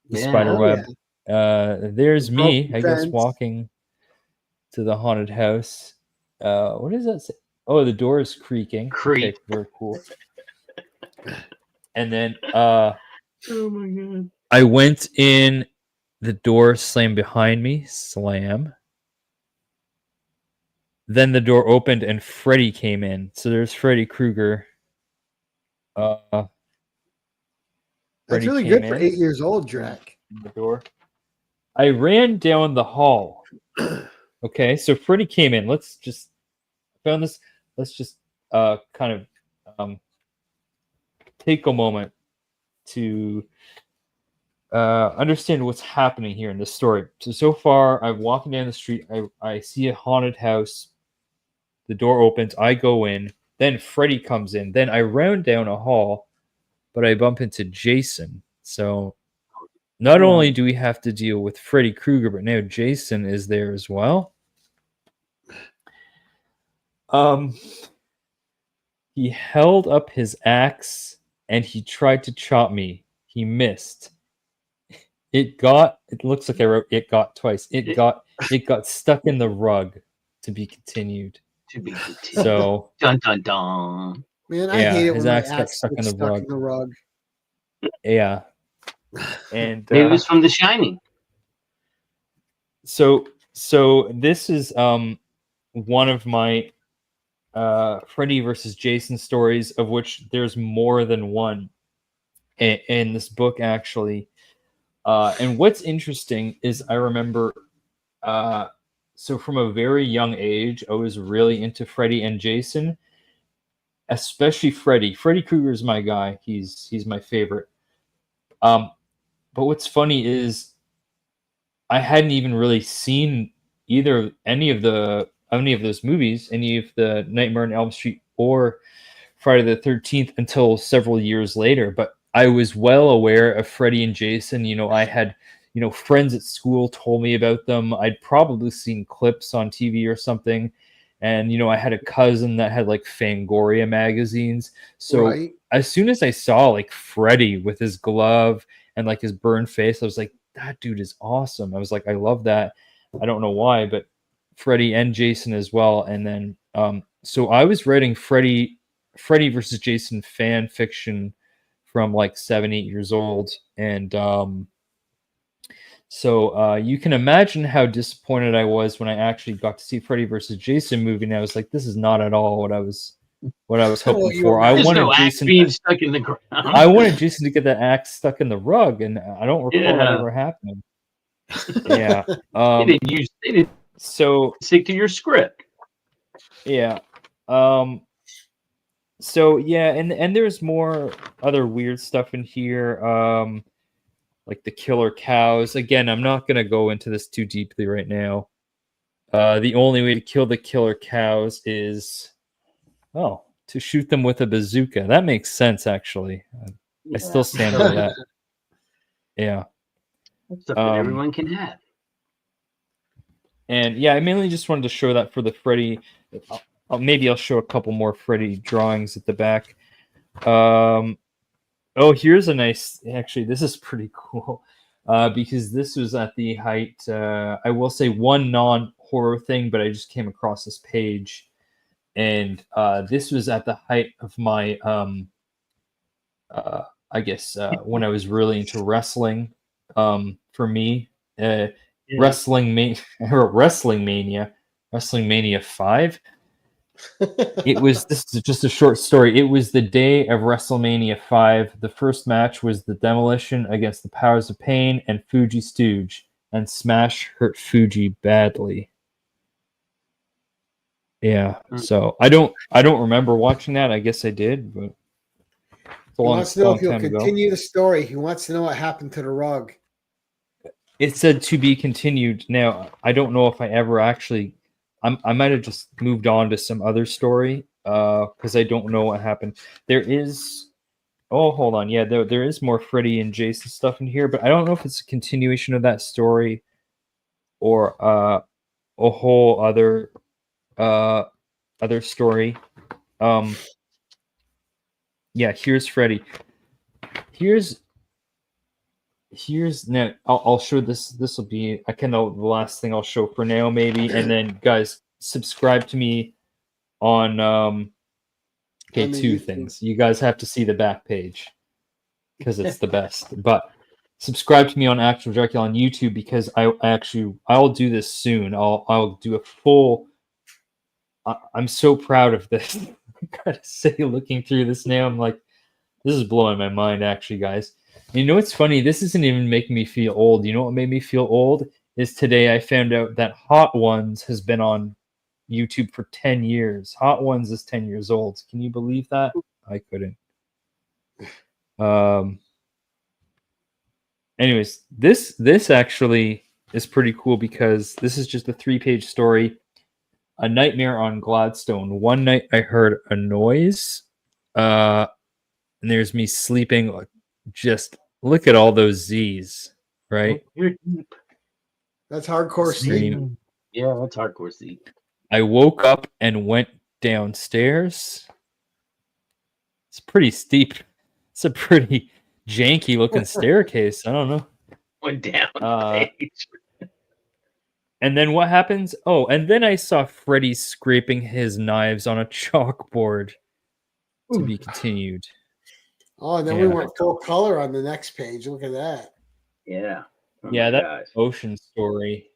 web. There's me, I guess, walking to the haunted house. What does that say? Oh, the door is creaking. Okay, very cool. And then Oh my god. I went in, the door slammed behind me, slam. Then the door opened and Freddy came in. So there's Freddy Krueger. That's Freddy really came good for in 8 years old, Drac. the door. I ran down the hall. Okay, so Freddy came in. Let's just found this. Let's just kind of take a moment to understand what's happening here in this story. So far, I'm walking down the street. I see a haunted house. The door opens. I go in. Then Freddy comes in. Then I round down a hall, but I bump into Jason. So not only do we have to deal with Freddy Krueger, but now Jason is there as well. He held up his axe and he tried to chop me. He missed. It looks like I wrote it got twice. It got stuck in the rug, to be continued. To be continued. So dun dun dun. Man, I hate it his when my axe got axe stuck gets in the rug. rug. Yeah. And Maybe it was from The Shining. so this is one of my Freddy versus Jason stories, of which there's more than one in this book, actually. And what's interesting is I remember, so from a very young age, I was really into Freddy and Jason, especially Freddy. Freddy Krueger is my guy. He's my favorite. But what's funny is I hadn't even really seen any of those movies, any of the Nightmare on Elm Street or Friday the 13th until several years later. But I was well aware of Freddy and Jason. I had, friends at school told me about them. I'd probably seen clips on TV or something. And, I had a cousin that had like Fangoria magazines. So as soon as I saw like Freddy with his glove and like his burned face, I was like, that dude is awesome. I was like, I love that. I don't know why, but Freddy and Jason as well. And then, so I was writing Freddy versus Jason fan fiction from like 7-8 years old. And so you can imagine how disappointed I was when I actually got to see Freddy versus Jason movie. And I was like, this is not at all what I was hoping for. I wanted Jason being stuck in the ground. I wanted Jason to get that axe stuck in the rug, and I don't recall that ever happening. Yeah. They didn't so stick to your script. Yeah. So yeah, and there's more other weird stuff in here. Like the killer cows. Again, I'm not gonna go into this too deeply right now. The only way to kill the killer cows is to shoot them with a bazooka. That makes sense, actually. I still stand by that. Yeah. Stuff that everyone can have. And yeah, I mainly just wanted to show that for the Freddy. Maybe I'll show a couple more Freddy drawings at the back. Here's a nice. Actually, this is pretty cool because this was at the height. I will say one non-horror thing, but I just came across this page, and this was at the height of my. I guess when I was really into wrestling. For me, Wrestling Mania 5. This is just a short story. It was the day of WrestleMania 5. The first match was the Demolition against the Powers of Pain and Fuji Stooge, and Smash hurt Fuji badly. Yeah, so I don't remember watching that. I guess I did, but he wants to know if you'll continue the story. He wants to know what happened to the rug. It said to be continued. Now, I don't know if I ever actually... I might have just moved on to some other story because I don't know what happened. There is... Oh, hold on. Yeah, there is more Freddy and Jason stuff in here, but I don't know if it's a continuation of that story or a whole other story. Yeah, here's Freddy. Here's now. I'll show this. This will be the last thing I'll show for now, maybe. And then, guys, subscribe to me on Okay, on the two YouTube. things. You guys have to see the back page because it's the best. But subscribe to me on Actual Dracula on YouTube because I'll do this soon. I'll do a full. I'm so proud of this. I gotta say, looking through this now, I'm like, this is blowing my mind, actually, guys. And you know what's funny? This isn't even making me feel old. You know what made me feel old is today I found out that Hot Ones has been on YouTube for 10 years. Hot Ones is 10 years old. Can you believe that? I couldn't. Anyways, this actually is pretty cool because this is just a 3-page story. A Nightmare on Gladstone. One night I heard a noise. And there's me sleeping. Just look at all those Z's, right? You're deep. That's hardcore Scream. Steve. Yeah, that's hardcore Steve. I woke up and went downstairs. It's pretty steep. It's a pretty janky looking staircase. I don't know. Went down page. And then what happens? Oh, and then I saw Freddy scraping his knives on a chalkboard. To be continued. Oh, and then we went full color on the next page. Look at that. Yeah. Oh Yeah, my that's ocean story.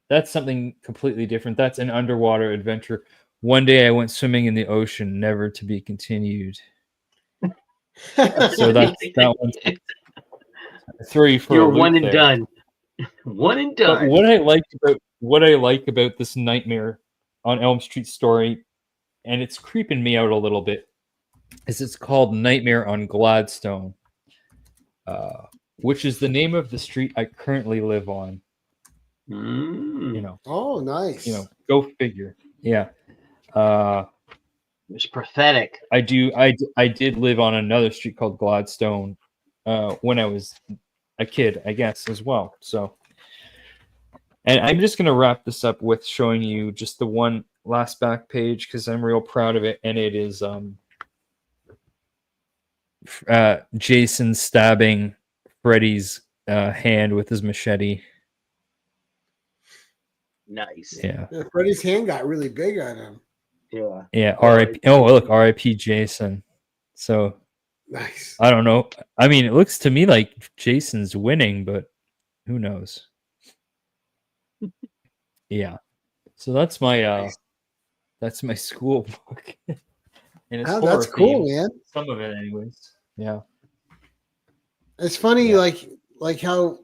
That's something completely different. That's an underwater adventure. One day I went swimming in the ocean, never to be continued. So that's that one. Throw you for You're a loop one and there. done. One and done. But what I like about this Nightmare on Elm Street story, and it's creeping me out a little bit, is it's called Nightmare on Gladstone, which is the name of the street I currently live on. You know. Oh, nice. You know, go figure. Yeah. It's prophetic. I did live on another street called Gladstone when I was a kid, I guess, as well. So, and I'm just gonna wrap this up with showing you just the one last back page because I'm real proud of it, and it is Jason stabbing Freddy's hand with his machete. Nice. Yeah. Freddy's hand got really big on him. Yeah. Yeah. R.I.P. Oh, look, R.I.P. Jason. So nice. I don't know. I mean, it looks to me like Jason's winning, but who knows? Yeah. So that's my school book. And it's that's cool, man. Some of it, anyways. Yeah. It's funny, like how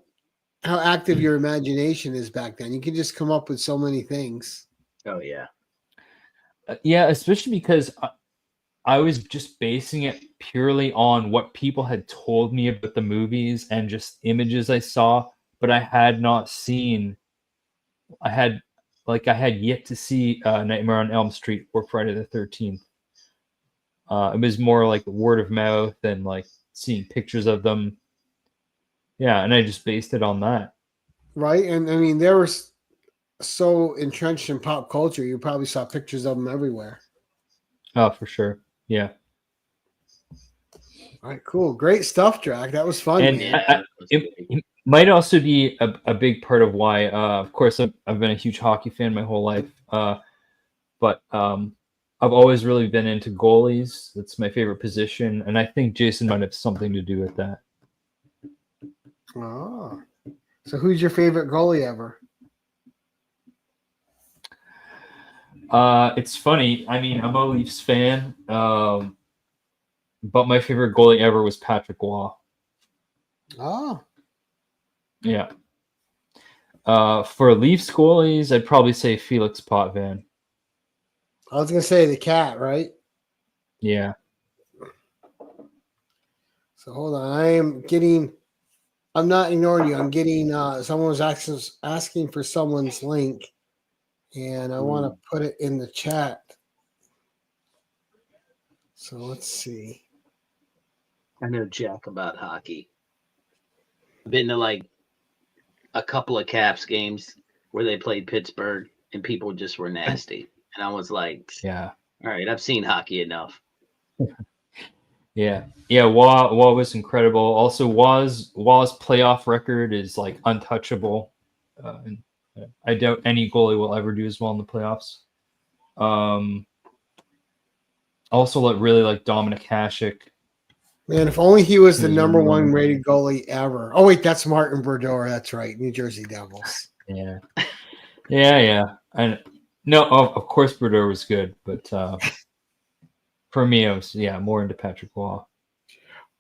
active your imagination is back then. You can just come up with so many things. Oh yeah. Yeah, especially because I was just basing it purely on what people had told me about the movies and just images I saw, but I had not seen. I had yet to see Nightmare on Elm Street or Friday the 13th. It was more like word of mouth and like seeing pictures of them. Yeah, and I just based it on that. Right, and I mean, they were so entrenched in pop culture, you probably saw pictures of them everywhere. Oh, for sure. Yeah. All right, cool. Great stuff, Drac. That was fun, and man. It might also be a big part of why, of course, I've been a huge hockey fan my whole life. But I've always really been into goalies. That's my favorite position. And I think Jason might have something to do with that. Oh. So who's your favorite goalie ever? It's funny. I mean, I'm a Leafs fan. But my favorite goalie ever was Patrick Waugh. Oh. Yeah. For Leafs goalies, I'd probably say Felix Potvin. I was going to say the cat, right? Yeah. So hold on. I'm not ignoring you. I'm getting, someone was asking for someone's link, and I want to put it in the chat. So let's see. I know jack about hockey. I've been to like a couple of Caps games where they played Pittsburgh and people just were nasty. And I was like, yeah, all right, I've seen hockey enough. Yeah. Waugh was incredible. Also, Waugh's playoff record is like untouchable. And I doubt any goalie will ever do as well in the playoffs. Also, really like Dominic Hasek. Man, if only he was the He was number really one good. rated goalie ever. Oh wait, that's Martin Brodeur. That's right, New Jersey Devils. Yeah, yeah. And no, of course Brodeur was good, but for me, I was more into Patrick Waugh.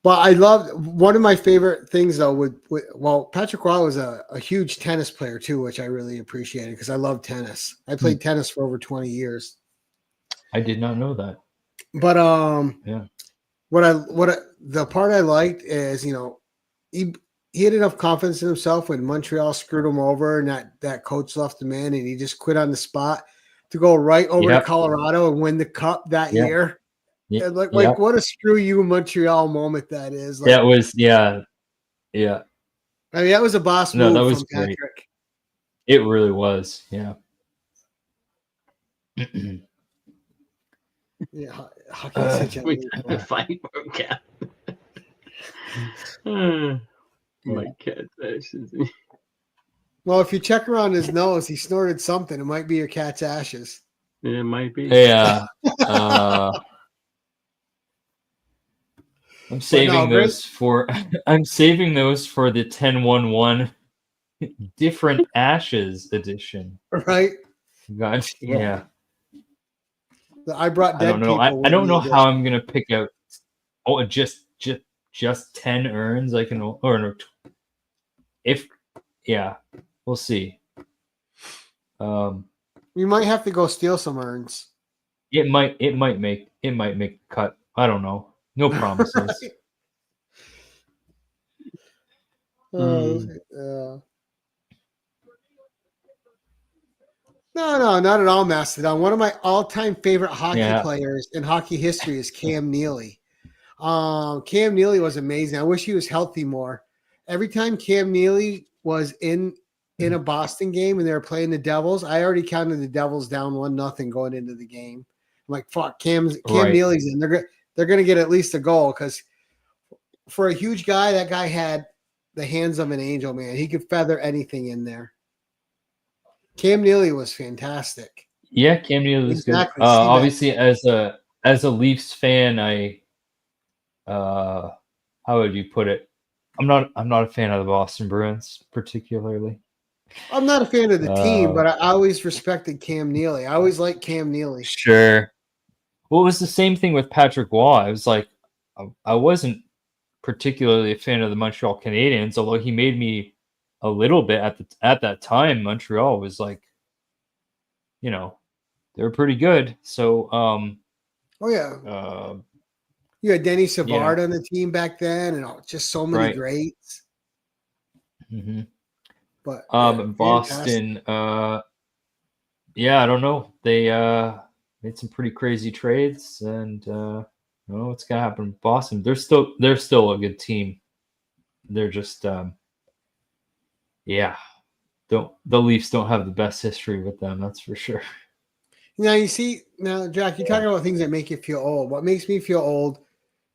But I loved one of my favorite things though. Well, Patrick Waugh was a huge tennis player too, which I really appreciated because I love tennis. I played tennis for over 20 years. I did not know that. But Yeah. The part I liked is he had enough confidence in himself when Montreal screwed him over and that coach left him in and he just quit on the spot to go right over to Colorado and win the cup that year. Yeah. And like what a screw you Montreal moment that is. Like, that was yeah. I mean, that was a boss move that was from great. Patrick. It really was. Yeah. Yeah, hockey's such We got to fight for cat. My cat ashes. Well, if you check around his nose, he snorted something. It might be your cat's ashes. It might be. Yeah. I'm saving those for I'm saving those for the 10-1-1 different ashes edition. Right? God, yeah. I brought dead people. I don't know how I'm gonna pick out. Oh, just 10 urns. I can or no. If we'll see. You might have to go steal some urns. It might make the cut. I don't know. No promises. No, not at all, Mastodon. One of my all-time favorite hockey players in hockey history is Cam Neely. Cam Neely was amazing. I wish he was healthy more. Every time Cam Neely was in a Boston game and they were playing the Devils, I already counted the Devils down 1-0 going into the game. I'm like, fuck, Cam Neely's in. They're gonna get at least a goal because for a huge guy, that guy had the hands of an angel, man. He could feather anything in there. Cam Neely was fantastic. Yeah, Cam Neely was good. Obviously, as a Leafs fan, how would you put it? I'm not a fan of the Boston Bruins particularly. I'm not a fan of the team, but I always respected Cam Neely. I always liked Cam Neely. Sure. Well, it was the same thing with Patrick Waugh. I was like, I wasn't particularly a fan of the Montreal Canadiens, although he made me a little bit at that time. Montreal was like, they were pretty good. So, you had Denny Savard on the team back then, and just so many greats. Mm-hmm. But Boston, I don't know. They made some pretty crazy trades, and I don't know what's gonna happen with Boston. They're still a good team. They're just the Leafs don't have the best history with them, that's for sure. Now you see, Jack, you're talking about things that make you feel old. What makes me feel old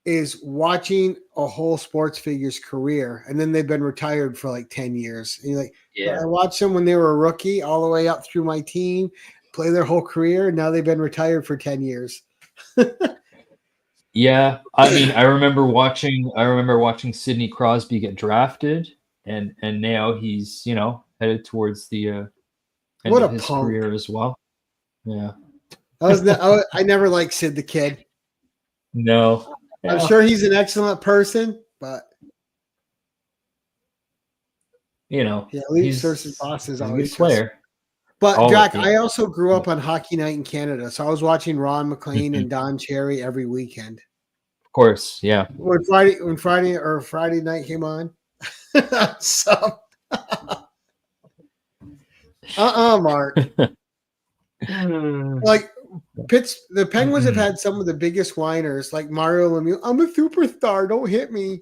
is watching a whole sports figure's career, and then they've been retired for like 10 years. And you're like, I watched them when they were a rookie all the way up through my team, play their whole career, and now they've been retired for 10 years. Yeah, I mean, I remember watching Sidney Crosby get drafted, and now he's headed towards the end of his career as well. Yeah, I never liked Sid the Kid. No, I'm sure he's an excellent person, but Leafs versus Boston is always a good player. But Jack, I also grew up on Hockey Night in Canada, so I was watching Ron McLean and Don Cherry every weekend. Of course, yeah. When Friday night came on, so Mark. Like the Penguins have had some of the biggest whiners, like Mario Lemieux. I'm a superstar. Don't hit me.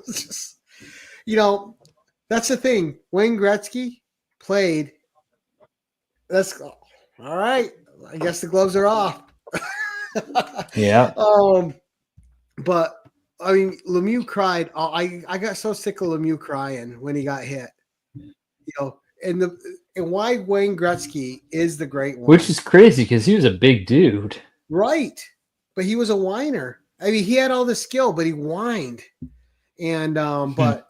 Just, that's the thing. Wayne Gretzky played. That's all right. I guess the gloves are off. Yeah. But I mean, Lemieux cried. I got so sick of Lemieux crying when he got hit. And why Wayne Gretzky is the great one. Which is crazy because he was a big dude. Right. But he was a whiner. I mean, he had all the skill, but he whined. And but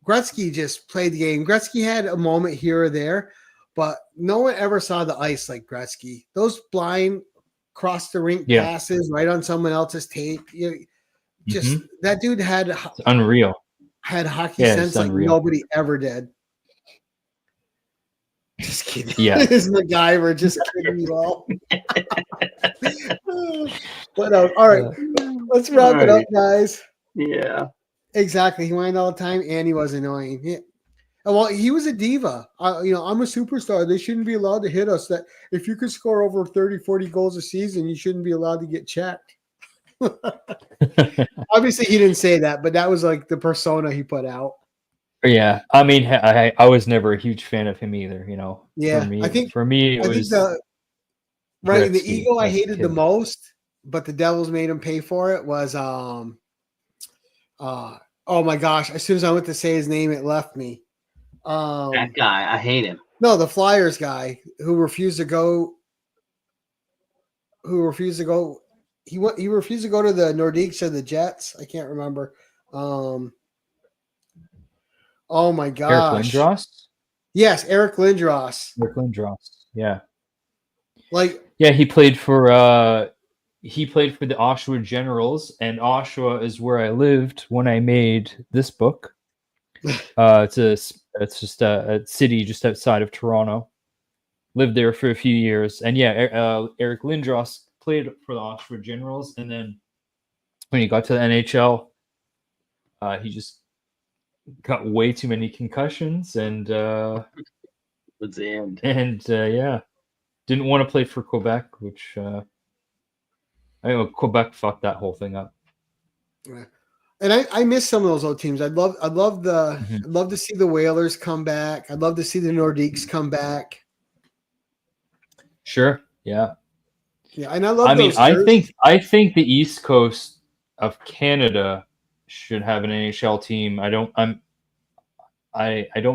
Gretzky just played the game. Gretzky had a moment here or there, but no one ever saw the ice like Gretzky. Those blind cross the rink passes right on someone else's tape. Just that dude had It's unreal. Had hockey sense like nobody ever did. Just kidding. Yeah. This MacGyver just kidding you all. But all right, let's wrap it up, guys. Yeah. Exactly. He whined all the time and he was annoying. Yeah. Well, he was a diva. I'm a superstar. They shouldn't be allowed to hit us. That if you could score over 30, 40 goals a season, you shouldn't be allowed to get checked. Obviously, he didn't say that, but that was like the persona he put out. Yeah, I mean, I was never a huge fan of him either. Yeah, for me, it was the Gretzky ego I hated the most, but the Devils made him pay for it. Was oh my gosh! As soon as I went to say his name, it left me. That guy, I hate him. No, the Flyers guy who refused to go. He refused to go to the Nordiques or the Jets. I can't remember. Oh my gosh. Eric Lindros? Yes, Eric Lindros. Eric Lindros. Yeah. Yeah, he played for the Oshawa Generals, and Oshawa is where I lived when I made this book. It's just a city just outside of Toronto. Lived there for a few years, and Eric Lindros played for the Oshawa Generals, and then when he got to the NHL, he just got way too many concussions, and That's the end. And didn't want to play for Quebec, which I know Quebec fucked that whole thing up. Yeah. And I miss some of those old teams. I'd love to see the Whalers come back. I'd love to see the Nordiques come back. Sure. Yeah. Yeah, and I think the East Coast of Canada should have an NHL team. I don't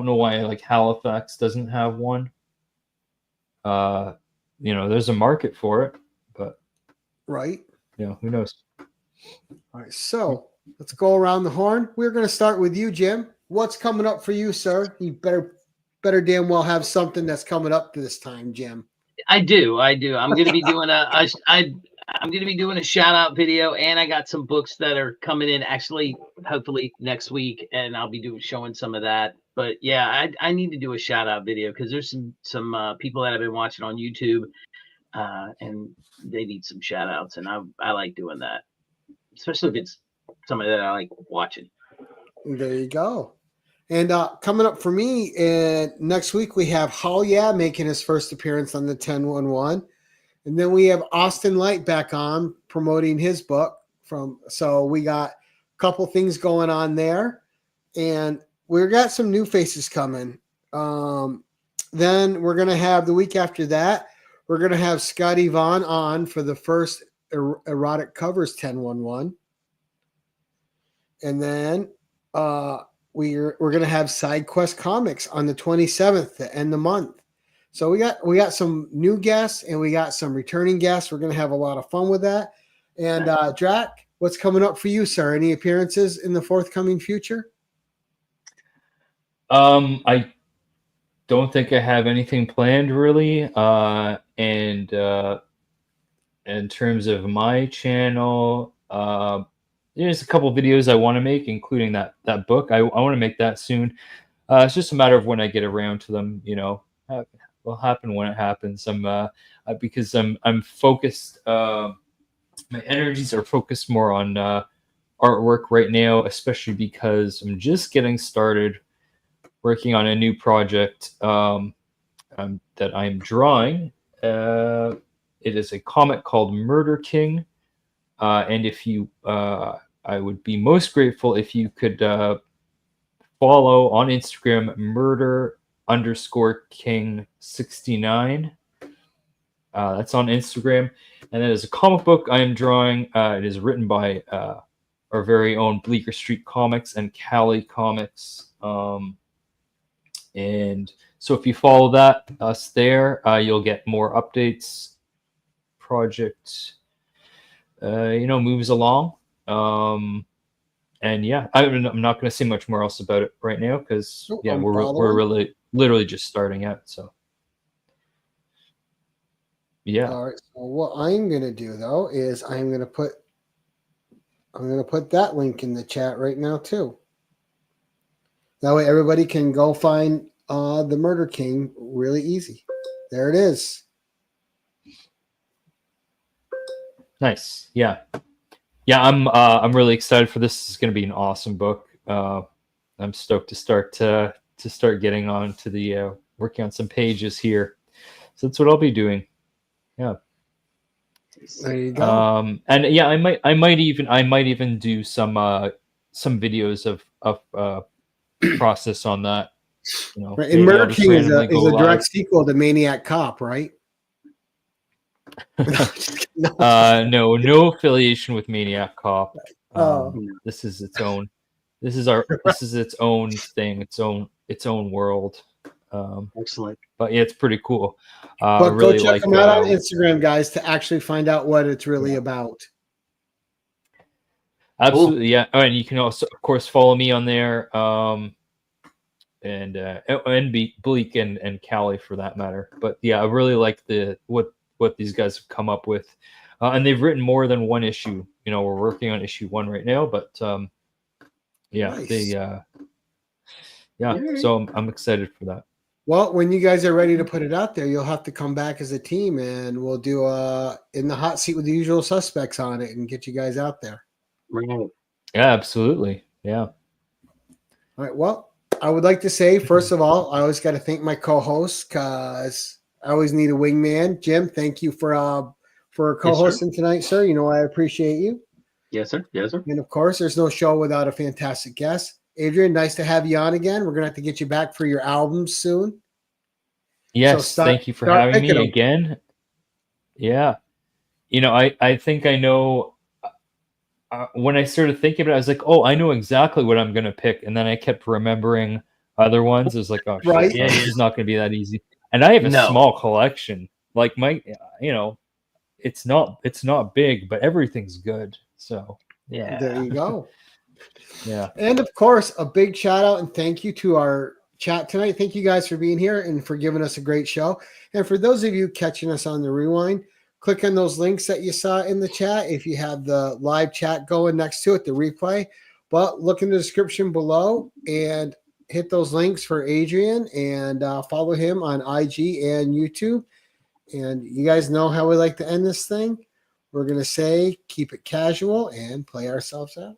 know why like Halifax doesn't have one. There's a market for it, but right. Who knows? All right, so let's go around the horn. We're going to start with you, Jim. What's coming up for you, sir? You better damn well have something that's coming up this time, Jim. I do. I'm going to be doing I'm going to be doing a shout out video, and I got some books that are coming in actually, hopefully next week, and I'll be showing some of that. But yeah, I need to do a shout out video because there's some people that I've been watching on YouTube, and they need some shout outs, and I like doing that, especially if it's somebody that I like watching. There you go. And coming up for me, next week we have Hall Yeah making his first appearance on the 10-1-1. And then we have Austin Light back on promoting his book. So we got a couple things going on there. And we've got some new faces coming. Then we're going to have the week after that, we're going to have Scotty Vaughn on for the first Erotic Covers 10-1-1. And then we're going to have Side Quest Comics on the 27th to end the month. So we got some new guests and we got some returning guests. We're going to have a lot of fun with that. And Drac, what's coming up for you, sir? Any appearances in the forthcoming future? I don't think I have anything planned really. And in terms of my channel, there's a couple videos I want to make, including that book. I want to make that soon. It's just a matter of when I get around to them. Will happen when it happens. Because I'm focused. My energies are focused more on artwork right now, especially because I'm just getting started working on a new project that I'm drawing. It is a comic called Murder King, and if you, I would be most grateful if you could follow on Instagram murder_king69. That's on Instagram. And that is a comic book I am drawing. It is written by our very own Bleecker Street Comics and Cali Comics. And so if you follow us there, you'll get more updates, projects. moves along. And yeah, I'm not going to say much more else about it right now because we're really literally just starting out. So yeah. All right. So what I'm going to do though is I'm going to put that link in the chat right now too. That way everybody can go find the Murder King really easy. There it is. Nice. Yeah. Yeah, I'm really excited for this. It's going to be an awesome book. I'm stoked to start getting on to the working on some pages here. So that's what I'll be doing. Yeah. There you go. And yeah, I might even do some videos of process on that. Right. And Murder King is a direct sequel to Maniac Cop, right? No affiliation with Maniac Cop. This is its own. This is its own thing, its own world. Excellent. But yeah, it's pretty cool. But really go check them out on Instagram, guys, to actually find out what it's really about. Absolutely, yeah. Oh, and you can also, of course, follow me on there, and Bleak and Callie for that matter. But yeah, I really like what these guys have come up with, and they've written more than one issue. We're working on issue 1 right now, but yeah, nice. So I'm excited for that. Well, when you guys are ready to put it out there, you'll have to come back as a team, and we'll do in the hot seat with the usual suspects on it, and get you guys out there. Right. Yeah, absolutely. Yeah. All right. Well, I would like to say, first of all, I always got to thank my co-hosts because I always need a wingman. Jim, thank you for co-hosting tonight, sir. I appreciate you. Yes, sir. Yes, sir. And of course, there's no show without a fantastic guest. Adrian, nice to have you on again. We're going to have to get you back for your albums soon. Yes, thank you for having me again. Yeah. I think I know when I started thinking about it, I was like, oh, I know exactly what I'm going to pick. And then I kept remembering other ones. It was like, oh, shit, yeah, it's not going to be that easy. And I have a small collection. Like it's not big, but everything's good. So yeah. There you go. Yeah. And of course, a big shout out and thank you to our chat tonight. Thank you guys for being here and for giving us a great show. And for those of you catching us on the rewind, click on those links that you saw in the chat if you have the live chat going next to it, the replay. But look in the description below and hit those links for Adrian and follow him on IG and YouTube. And you guys know how we like to end this thing. We're going to say keep it casual and play ourselves out.